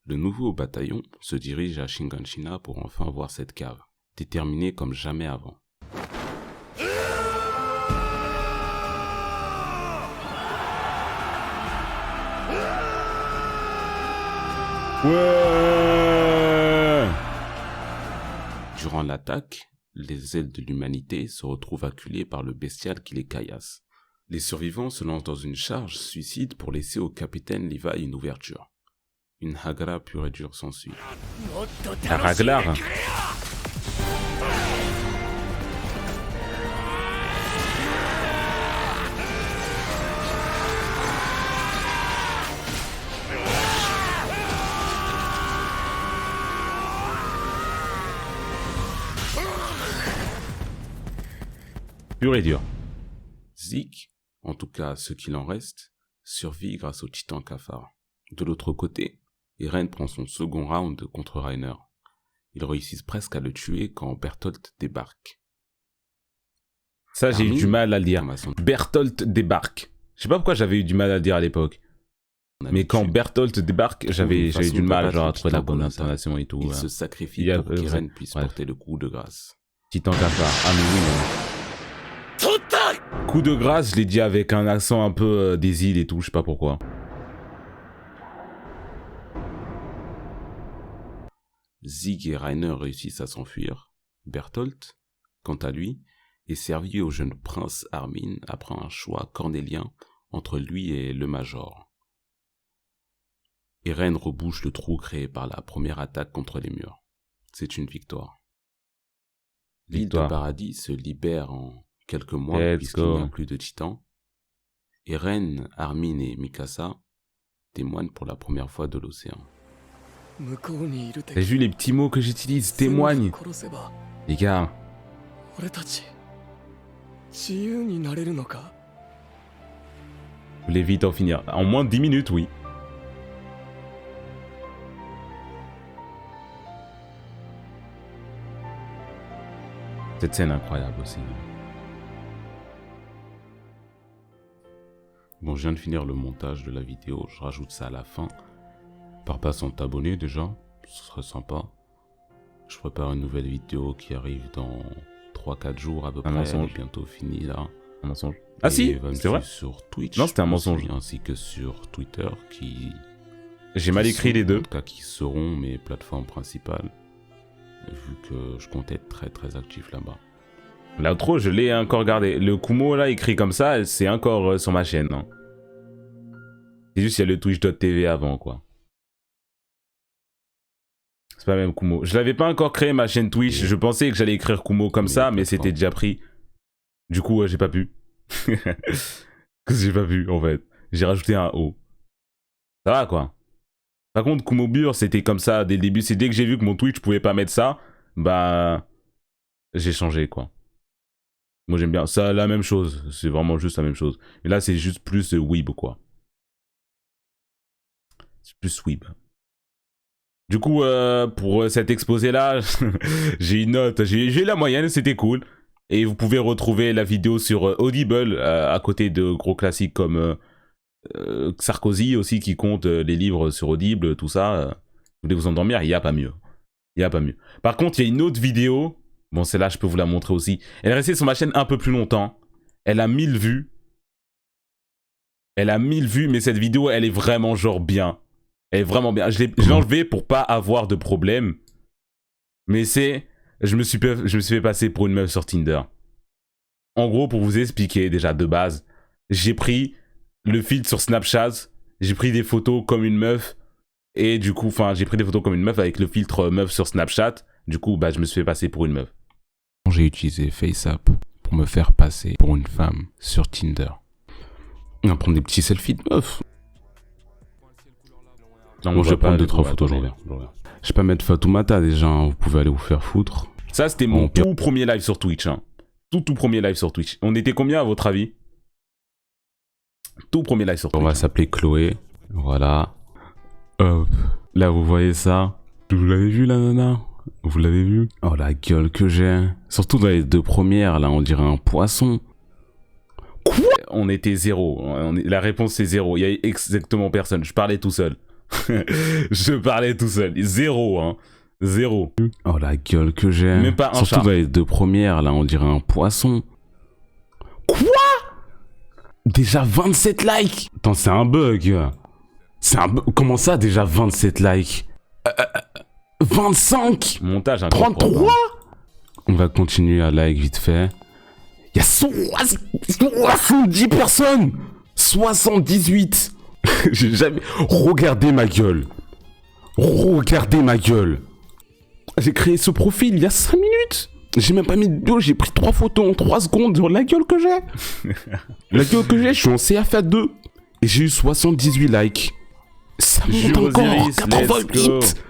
Le nouveau bataillon se dirige à Shiganshina pour enfin voir cette cave, déterminé comme jamais avant. Ouais. Durant l'attaque, les ailes de l'humanité se retrouvent acculées par le bestial qui les caillasse. Les survivants se lancent dans une charge suicide pour laisser au capitaine Levi une ouverture. Une hagra pure et dure s'ensuit. Un raglar. Pur et dur. Zeke, en tout cas ce qu'il en reste, survit grâce au titan cafard. De l'autre côté, Eren prend son second round contre Reiner. Ils réussissent presque à le tuer quand Bertolt débarque. Ça, j'ai eu du mal à le dire. Bertolt débarque. Je sais pas pourquoi j'avais eu du mal à le dire à l'époque. Mais quand Bertolt débarque, j'avais eu du mal genre, à trouver la bonne intonation et tout. Il se sacrifie pour qu'Eren puisse porter le coup de grâce. Titan cafard. Ah mais oui, mais... Coup de grâce, je l'ai dit avec un accent un peu des îles et tout, je sais pas pourquoi. Zig et Reiner réussissent à s'enfuir. Bertolt, quant à lui, est servi au jeune prince Armin après un choix cornélien entre lui et le major. Eren rebouche le trou créé par la première attaque contre les murs. C'est une victoire. L'île de Paradis se libère en quelques mois puisqu'il n'y a plus de titans. Eren, Armin et Mikasa témoignent pour la première fois de l'océan. T'as vu les petits mots que j'utilise? Témoigne. Les gars. Vous voulez vite en finir? En moins de 10 minutes, oui. Cette scène incroyable aussi. Bon, je viens de finir le montage de la vidéo, je rajoute ça à la fin. Par pas sans t'abonner déjà, ce serait sympa. Je prépare une nouvelle vidéo qui arrive dans 3-4 jours à peu près, elle est bientôt finie là. Un mensonge. Ah si, c'est vrai. Sur Twitch. Non, c'était un mensonge. Ainsi que sur Twitter qui... J'ai mal écrit les deux. En tout cas, qui seront mes plateformes principales. Vu que je compte être très actif là-bas. L'outro, je l'ai encore gardé. Le Kumo là, écrit comme ça, c'est encore sur ma chaîne. Hein. C'est juste qu'il y a le twitch.tv avant quoi. C'est pas même Kumo. Je l'avais pas encore créé ma chaîne Twitch. Je pensais que j'allais écrire Kumo comme ça, mais c'était déjà pris. Du coup, j'ai pas pu. J'ai pas pu en fait. J'ai rajouté un O. Ça va quoi. Par contre, Kumo Bure, c'était comme ça dès le début. C'est dès que j'ai vu que mon Twitch pouvait pas mettre ça, bah j'ai changé quoi. Moi j'aime bien. Ça la même chose. C'est vraiment juste la même chose. Mais là c'est juste plus weeb quoi. C'est plus weeb. Du coup, pour cet exposé-là, j'ai une note, j'ai la moyenne, c'était cool. Et vous pouvez retrouver la vidéo sur Audible, à côté de gros classiques comme Sarkozy aussi, qui compte les livres sur Audible, tout ça. Vous voulez vous endormir, il n'y a pas mieux. Il n'y a pas mieux. Par contre, il y a une autre vidéo, bon celle-là je peux vous la montrer aussi. Elle est restée sur ma chaîne un peu plus longtemps. Elle a 1000 vues. Elle a 1000 vues, mais cette vidéo, elle est vraiment genre bien. Elle est vraiment bien. Je l'ai enlevée pour pas avoir de problème. Mais c'est... Je me suis fait passer pour une meuf sur Tinder. En gros, pour vous expliquer déjà de base, j'ai pris le filtre sur Snapchat, j'ai pris des photos comme une meuf, et du coup, enfin, j'ai pris des photos comme une meuf avec le filtre meuf sur Snapchat. Du coup, bah, je me suis fait passer pour une meuf. J'ai utilisé FaceApp pour me faire passer pour une femme sur Tinder. On va prendre des petits selfies de meuf. Non, moi je vais prendre 2-3 photos, j'en reviens. Je vais pas mettre Fatoumata déjà, hein. Vous pouvez aller vous faire foutre. Ça, c'était mon tout premier live sur Twitch. Hein. Tout premier live sur Twitch. On était combien à votre avis? Tout premier live sur Twitch. On va s'appeler Chloé. Voilà. Hop. Là, vous voyez ça? Vous l'avez vu, la nana? Vous l'avez vu? Oh, la gueule que j'ai. Surtout dans les 2 premières, là, on dirait un poisson. Quoi? On était 0. La réponse, c'est 0. Il y a exactement personne. Je parlais tout seul. Je parlais tout seul. 0, hein. 0. Oh, la gueule que j'ai. Même pas un Surtout chat. dans les 2 premières, là, on dirait un poisson. Quoi? Déjà 27 likes? Attends, c'est un bug. C'est un bug. Comment ça, déjà 27 likes? 25? Montage, 33? On va continuer à like vite fait. Il y a 70 personnes! 78! J'ai jamais... Regardez ma gueule! Regardez ma gueule! J'ai créé ce profil il y a 5 minutes! J'ai même pas mis de vidéo, j'ai pris 3 photos en 3 secondes. La gueule que j'ai! La gueule que j'ai, je suis en CFA2. Et j'ai eu 78 likes. Ça monte encore! 88!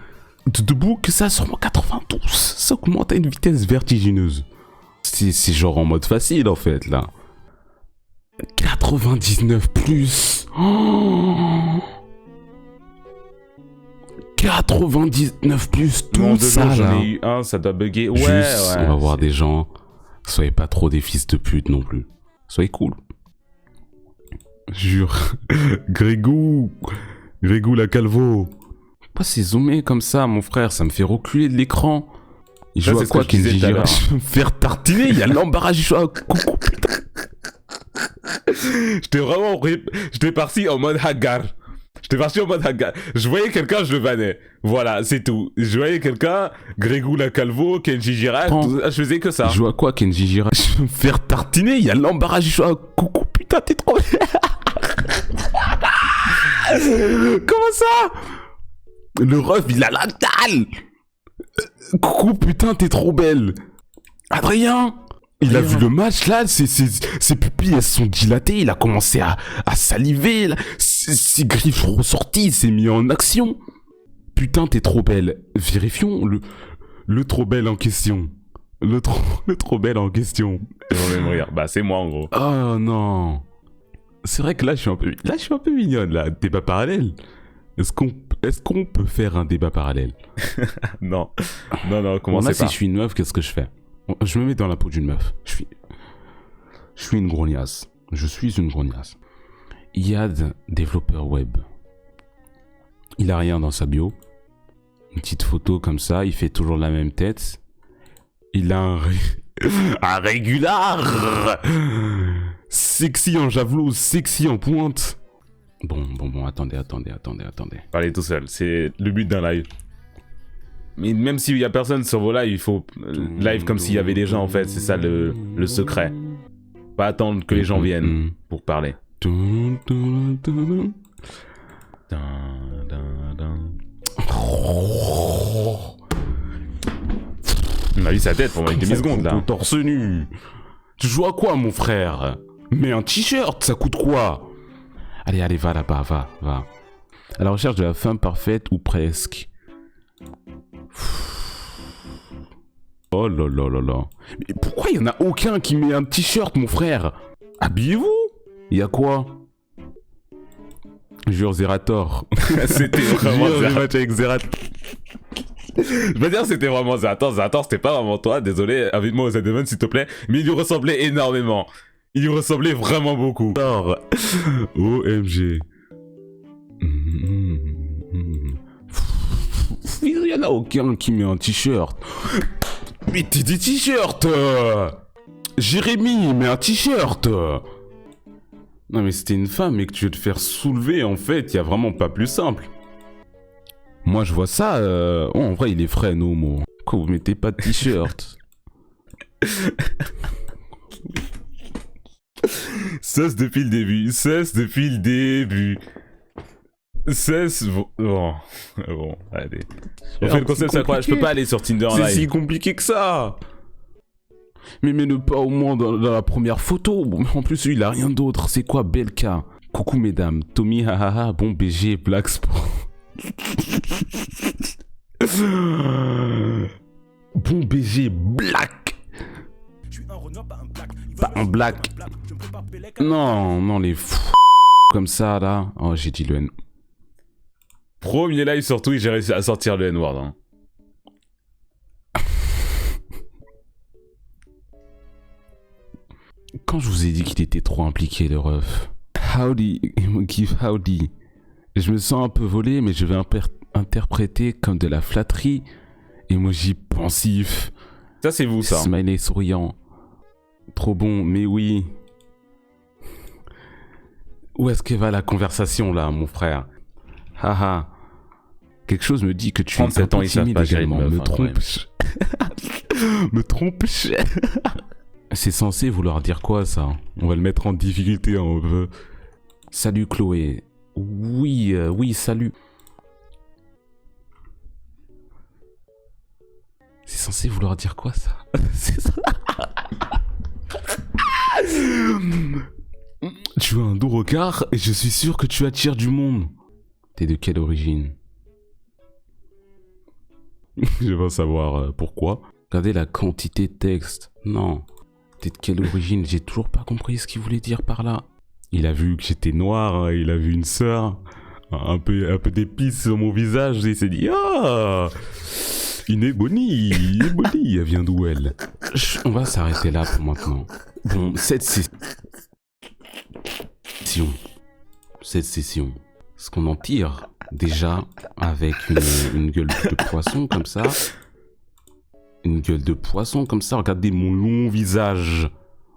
Debout que ça sur 92. Ça augmente à une vitesse vertigineuse. C'est genre en mode facile en fait là. 99 plus. Oh, 99 plus tout non, ça là. J'en ai eu un, ça doit bugger. Ouais, juste, ouais. On va voir des gens. Soyez pas trop des fils de pute non plus. Soyez cool. Jure. Grégou la calvo. Pas c'est zoomé comme ça, mon frère, ça me fait reculer de l'écran. Il joue à quoi, Kenji Girac? Je vais me faire tartiner, il y a l'embarras du choix. Coucou, putain. J'étais parti en mode Hagar. Je voyais quelqu'un, je le bannais. Voilà, c'est tout. Je voyais quelqu'un, Grégou la calvo, Kenji Girac, je faisais que ça. Il joue à quoi, Kenji Girac? Je vais me faire tartiner, il y a l'embarras du choix. Coucou, putain, t'es trop... Comment ça? Le ref, il a la dalle. Coucou, putain, t'es trop belle. Adrien, il a vu le match, là, ses pupilles, elles se sont dilatées, il a commencé à saliver, là. Ses griffes sont ressorties, il s'est mis en action. Putain, t'es trop belle. Vérifions le trop belle en question. Le trop belle en question. Bah, c'est moi, en gros. Oh, non. C'est vrai que là, je suis un peu mignonne, là. Débat parallèle. Est-ce qu'on peut faire un débat parallèle? Non, comment bon, là, c'est pas. Si je suis une meuf, qu'est-ce que je fais? Je me mets dans la peau d'une meuf. Je suis une grognasse. Je suis une grognasse. Yad, développeur web. Il a rien dans sa bio. Une petite photo comme ça, il fait toujours la même tête. Il a un régular. Sexy en javelot, sexy en pointe. Bon, attendez. Parlez tout seul, c'est le but d'un live. Mais même s'il y a personne sur vos lives, il faut live comme s'il y avait des gens en fait, c'est ça le secret. Pas attendre que les gens viennent pour parler. Il m'a vu sa tête pendant une demi-seconde là. Torse nu. Tu joues à quoi mon frère? Mais un t-shirt, ça coûte quoi? Allez, va là-bas, va. À la recherche de la femme parfaite ou presque. Oh là là là là. Mais pourquoi il y en a aucun qui met un t-shirt, mon frère? Habillez-vous. Il y a quoi? Jure Zerator. C'était vraiment le match avec Zerator. Je veux dire, c'était vraiment Zerator. Zerator, c'était pas vraiment toi. Désolé, invite-moi aux Edeman s'il te plaît. Mais il lui ressemblait énormément. Il lui ressemblait vraiment beaucoup. OMG. Il y en a aucun qui met un t-shirt. Mais t'es des t-shirts. Jérémy, mais un t-shirt. Non mais c'était une femme et que tu veux te faire soulever, en fait, y a vraiment pas plus simple. Moi je vois ça, oh, en vrai il est frais, no homo. Pourquoi vous mettez pas de t-shirt? Cesse depuis le début, cesse depuis le début. Cesse... Bon, allez. On fait le concept, c'est quoi? Je peux pas aller sur Tinder en live. C'est si compliqué que ça. Mais ne pas au moins dans la première photo. Bon, en plus, lui, il a rien d'autre. C'est quoi, Belka? Coucou, mesdames. Tommy, hahaha, bon BG, Black Sport. Bon BG, Black. Pas un Black. Non, les fous comme ça, là. Oh, j'ai dit le N. Premier live sur Twitch, j'ai réussi à sortir le N-word. Hein. Quand je vous ai dit qu'il était trop impliqué, le ref. Howdy, give howdy. Je me sens un peu volé, mais je vais interpréter comme de la flatterie. Emoji pensif. Ça, c'est vous, ça. Smiley souriant. Trop bon, mais oui. Où est-ce que va la conversation, là, mon frère? Haha. Quelque chose me dit que tu es un peu timide également. Me trompe. Me trompe. C'est censé vouloir dire quoi, ça? On va le mettre en difficulté, hein, on veut. Salut, Chloé. Oui, salut. C'est censé vouloir dire quoi, ça? C'est ça. Tu as un doux regard et je suis sûr que tu attires du monde. T'es de quelle origine? Je veux savoir pourquoi. Regardez la quantité de texte. Non. T'es de quelle origine? J'ai toujours pas compris ce qu'il voulait dire par là. Il a vu que j'étais noir, hein, il a vu une sœur, un peu d'épices sur mon visage, et il s'est dit « Ah, une Ebony, elle vient d'où elle ?» On va s'arrêter là pour maintenant. Bon, cette session, ce qu'on en tire, déjà, avec une gueule de poisson comme ça, regardez mon long visage.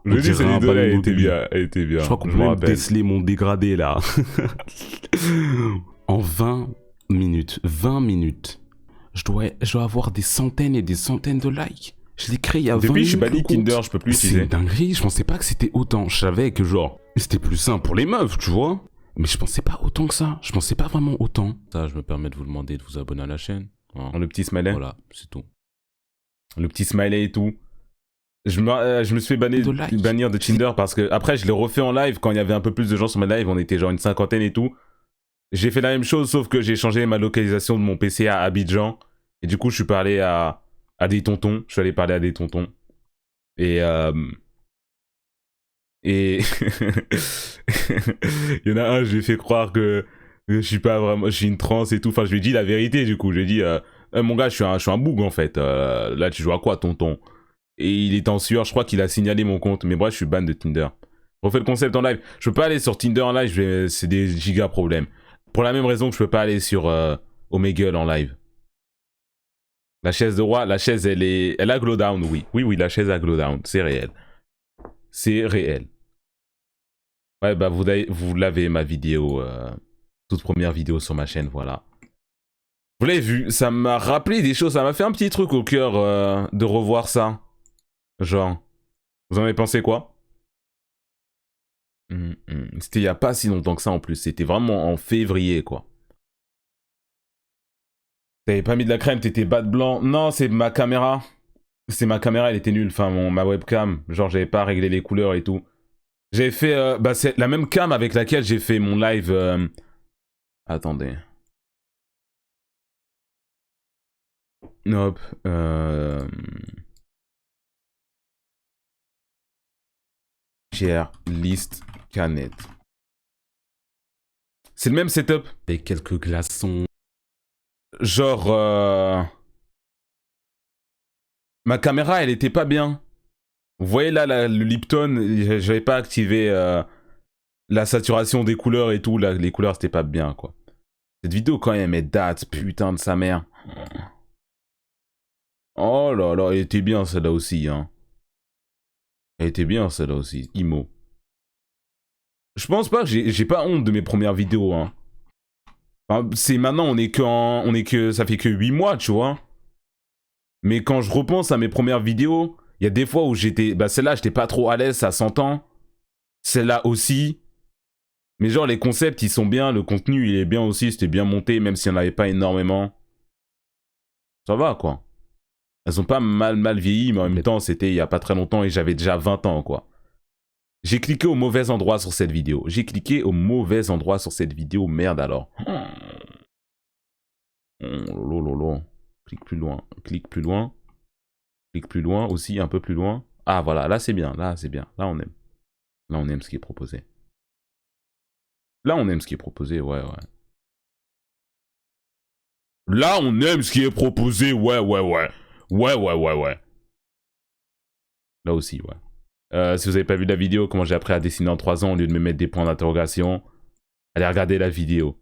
Le dessin elle était bien, Je crois qu'on peut même déceler mon dégradé là. En 20 minutes, je dois avoir des centaines et des centaines de likes. Je l'ai créé il y a 20 minutes. Depuis, je suis banni Tinder, je peux plus utiliser. C'est une dinguerie, je pensais pas que c'était autant. Je savais que genre, c'était plus simple pour les meufs, tu vois. Mais je pensais pas autant que ça. Je pensais pas vraiment autant. Ça, je me permets de vous demander de vous abonner à la chaîne. Hein. Le petit smiley. Voilà, c'est tout. Le petit smiley et tout. Je me suis fait bannir de Tinder parce que après je l'ai refait en live quand il y avait un peu plus de gens sur ma live, on était genre une cinquantaine et tout. J'ai fait la même chose sauf que j'ai changé ma localisation de mon PC à Abidjan et du coup je suis parlé à des tontons, je suis allé parler à des tontons et il y en a un, je lui ai fait croire que je suis pas vraiment, je suis une trans et tout, enfin je lui ai dit la vérité du coup, je lui ai dit mon gars je suis un boug en fait, là tu joues à quoi tonton? Et il est en sueur, je crois qu'il a signalé mon compte. Mais bref, je suis ban de Tinder. Refais le concept en live. Je peux pas aller sur Tinder en live, c'est des giga problèmes. Pour la même raison que je peux pas aller sur Omegle en live. La chaise de roi, la chaise elle a glow down, oui. Oui, la chaise a glow down, c'est réel. C'est réel. Ouais, bah vous l'avez ma vidéo, toute première vidéo sur ma chaîne, voilà. Vous l'avez vu, ça m'a rappelé des choses, ça m'a fait un petit truc au cœur de revoir ça. Genre, vous en avez pensé quoi? C'était il y a pas si longtemps que ça en plus, c'était vraiment en février quoi. T'avais pas mis de la crème, t'étais bas de blanc. Non, c'est ma caméra. C'est ma caméra, elle était nulle, enfin ma webcam. Genre j'avais pas réglé les couleurs et tout. J'avais fait, c'est la même cam avec laquelle j'ai fait mon live. Attendez. Hop, Share list canette. C'est le même setup. Avec quelques glaçons. Genre... Ma caméra, elle était pas bien. Vous voyez là, le Lipton, j'avais pas activé la saturation des couleurs et tout. Là, les couleurs, c'était pas bien, quoi. Cette vidéo, quand même, elle date, putain de sa mère. Oh là là, elle était bien, celle-là aussi, hein. Elle était bien, celle-là aussi. Imo. Je pense pas que j'ai pas honte de mes premières vidéos, hein. Enfin, c'est maintenant, on est que... Ça fait que 8 mois, tu vois. Mais quand je repense à mes premières vidéos, il y a des fois où j'étais... Bah celle-là, j'étais pas trop à l'aise, ça s'entend. Celle-là aussi. Mais genre, les concepts, ils sont bien. Le contenu, il est bien aussi. C'était bien monté, même s'il n'y en avait pas énormément. Ça va, quoi. Elles ont pas mal vieilli, mais en même temps, c'était il y a pas très longtemps et j'avais déjà 20 ans, quoi. J'ai cliqué au mauvais endroit sur cette vidéo. J'ai cliqué au mauvais endroit sur cette vidéo. Merde, alors. Lolo. Clique plus loin. Clique plus loin. Clique plus loin aussi, un peu plus loin. Ah, voilà. Là, c'est bien. Là, c'est bien. Là, on aime. Là, on aime ce qui est proposé. Là, on aime ce qui est proposé. Ouais. Là, on aime ce qui est proposé. Ouais. Ouais. Là aussi, ouais. Si vous avez pas vu la vidéo, comment j'ai appris à dessiner en 3 ans au lieu de me mettre des points d'interrogation, allez regarder la vidéo.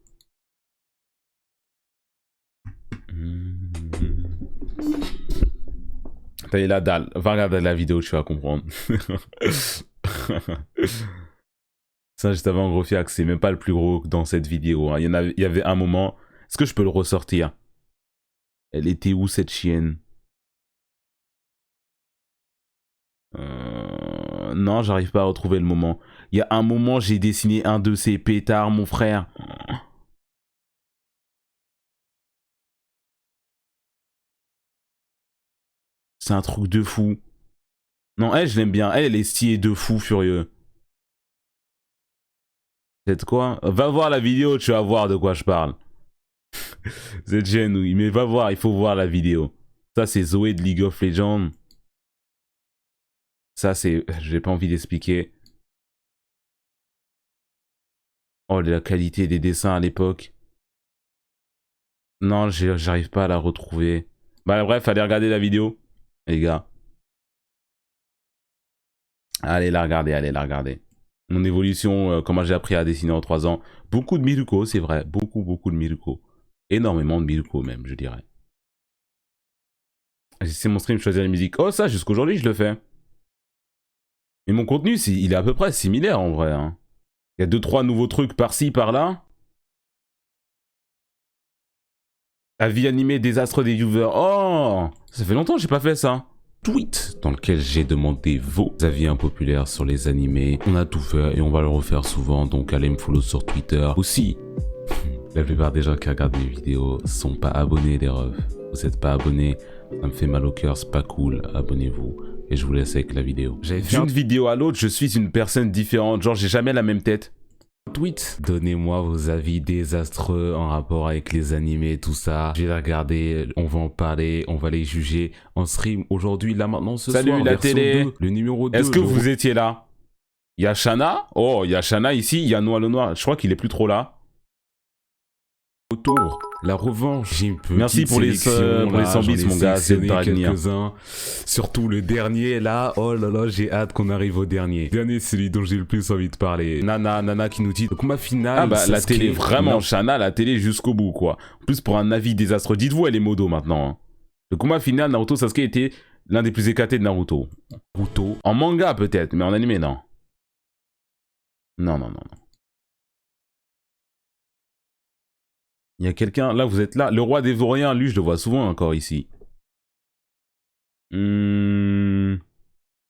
T'as la dalle. Va regarder la vidéo, tu vas comprendre. Ça, juste avant gros fiac, c'est même pas le plus gros dans cette vidéo. Hein. Il y avait un moment. Est-ce que je peux le ressortir? Elle était où cette chienne? Non, j'arrive pas à retrouver le moment. Il y a un moment, j'ai dessiné un de ces pétards, mon frère. C'est un truc de fou. Non, elle, je l'aime bien. Elle est stylée de fou furieux. C'est quoi? Va voir la vidéo, tu vas voir de quoi je parle. C'est genouille, mais va voir, il faut voir la vidéo. Ça, c'est Zoé de League of Legends. Ça, c'est... J'ai pas envie d'expliquer. Oh, la qualité des dessins à l'époque. Non, j'arrive pas à la retrouver. Bah bref, allez regarder la vidéo, les gars. Allez la regarder. Mon évolution, comment j'ai appris à dessiner en 3 ans. Beaucoup de Miruko, c'est vrai. Beaucoup de Miruko. Énormément de Miruko même, je dirais. C'est mon stream, choisir les musiques. Oh, ça, jusqu'aujourd'hui, je le fais. Mais mon contenu, il est à peu près similaire en vrai. Hein. Il y a 2-3 nouveaux trucs par-ci, par-là. Avis animé désastre des viewers. Oh, ça fait longtemps que j'ai pas fait ça. Tweet dans lequel j'ai demandé vos avis impopulaires sur les animés. On a tout fait et on va le refaire souvent, donc allez me follow sur Twitter. Aussi, la plupart des gens qui regardent mes vidéos sont pas abonnés, les refs. Vous êtes pas abonnés, ça me fait mal au cœur, c'est pas cool, abonnez-vous. Et je vous laisse avec la vidéo. D'une vidéo à l'autre, je suis une personne différente, genre j'ai jamais la même tête. Tweet. Donnez-moi vos avis désastreux en rapport avec les animés, tout ça. Je vais les regarder, on va en parler, on va les juger en stream aujourd'hui, là maintenant, ce soir. Salut la télé, 2, le numéro 2. Est-ce que vous étiez là? Il y a Shana. Oh, il y a Shana ici, il y a Noah le Noir. Je crois qu'il est plus trop là. Autour, la revanche. J'ai une petite Merci pour les 100 bits, mon gars, c'est pas quelques-uns. Surtout le dernier, là. Oh là là, j'ai hâte qu'on arrive au dernier. Dernier, c'est celui dont j'ai le plus envie de parler. Nana qui nous dit le combat final. Ah bah, la télé, vraiment, Shana, la télé jusqu'au bout, quoi. En plus, pour un avis désastreux, dites-vous, elle est modo maintenant. Hein. Le combat final, Naruto Sasuke était l'un des plus éclatés de Naruto. Naruto. En manga, peut-être, mais en animé, non. Non. Il y a quelqu'un, là vous êtes là, le roi des vauriens, lui je le vois souvent encore ici. Lui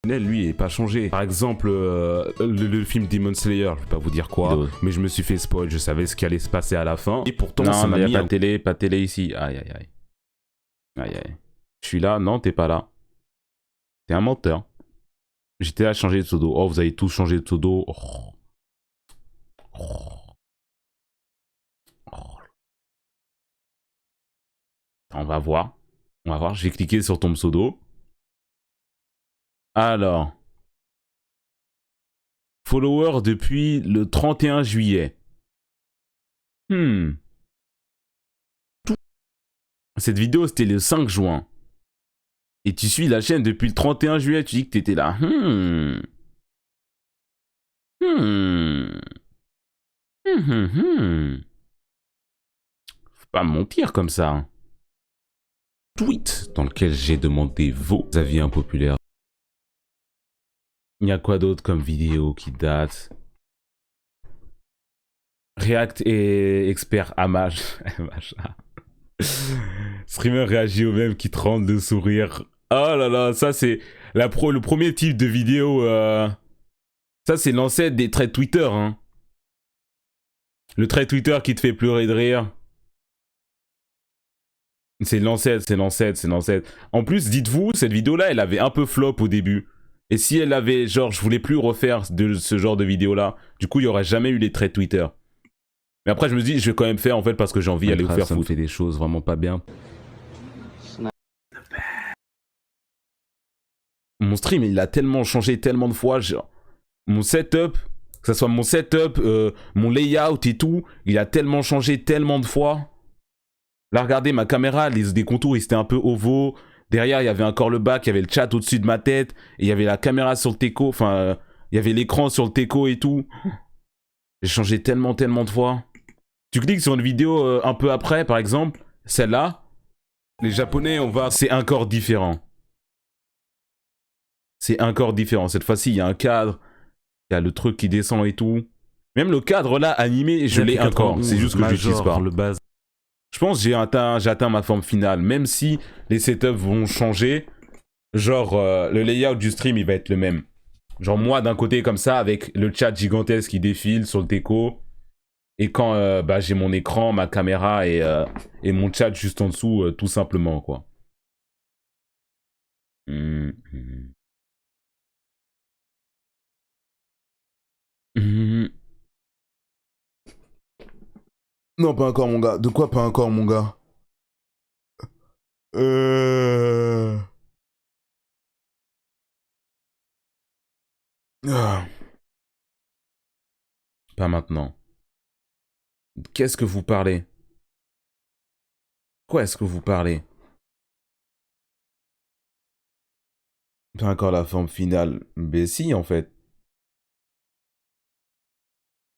il est pas changé. Par exemple, le film Demon Slayer, je vais pas vous dire quoi, mais je me suis fait spoil, je savais ce qui allait se passer à la fin. Et pourtant ça m'a mis... pas de télé ici, aïe. Je suis là, non t'es pas là. T'es un menteur. J'étais là à changer de pseudo. Oh vous avez tous changé de pseudo. On va voir, je vais cliquer sur ton pseudo. Alors. Follower depuis le 31 juillet. Cette vidéo, c'était le 5 juin. Et tu suis la chaîne depuis le 31 juillet, tu dis que t'étais là. Faut pas mentir comme ça. Hein. Tweet dans lequel j'ai demandé vos avis impopulaires. Il y a quoi d'autre comme vidéo qui date? React et expert Amage. Streamer réagit au même qui tremble de sourire. Oh là là, ça c'est le premier type de vidéo. Ça c'est l'ancêtre des threads Twitter. Hein. Le thread Twitter qui te fait pleurer de rire. C'est l'ancêtre, c'est l'ancêtre, c'est l'ancêtre. En plus, dites-vous, cette vidéo-là, elle avait un peu flop au début. Et si elle avait, genre, je voulais plus refaire de ce genre de vidéo-là, du coup, il n'y aurait jamais eu les threads Twitter. Mais après, je me dis, je vais quand même faire, en fait, parce que j'ai envie d'aller vous faire foutre. Ça me fait des choses vraiment pas bien. Mon stream, il a tellement changé tellement de fois. Genre, mon setup, que ce soit mon setup, mon layout et tout, il a tellement changé tellement de fois. Là, regardez, ma caméra, des contours, ils étaient un peu ovaux. Derrière, il y avait encore le bac, il y avait le chat au-dessus de ma tête. Et il y avait la caméra sur le teco. Enfin, il y avait l'écran sur le teco et tout. J'ai changé tellement de fois. Tu cliques sur une vidéo un peu après, par exemple. Celle-là. Les Japonais, c'est encore différent. C'est encore différent. Cette fois-ci, il y a un cadre. Il y a le truc qui descend et tout. Même le cadre, là, animé, je l'ai encore. C'est juste que je l'utilise pas. Je pense que j'ai atteint ma forme finale, même si les setups vont changer. Genre, le layout du stream, il va être le même. Genre, moi, d'un côté, comme ça, avec le chat gigantesque qui défile sur le teco. Et quand j'ai mon écran, ma caméra et mon chat juste en dessous, tout simplement, quoi. Non, pas encore, mon gars. De quoi pas encore, mon gars? Pas maintenant. Qu'est-ce que vous parlez? Quoi est-ce que vous parlez? Pas encore la forme finale. Mais si, en fait.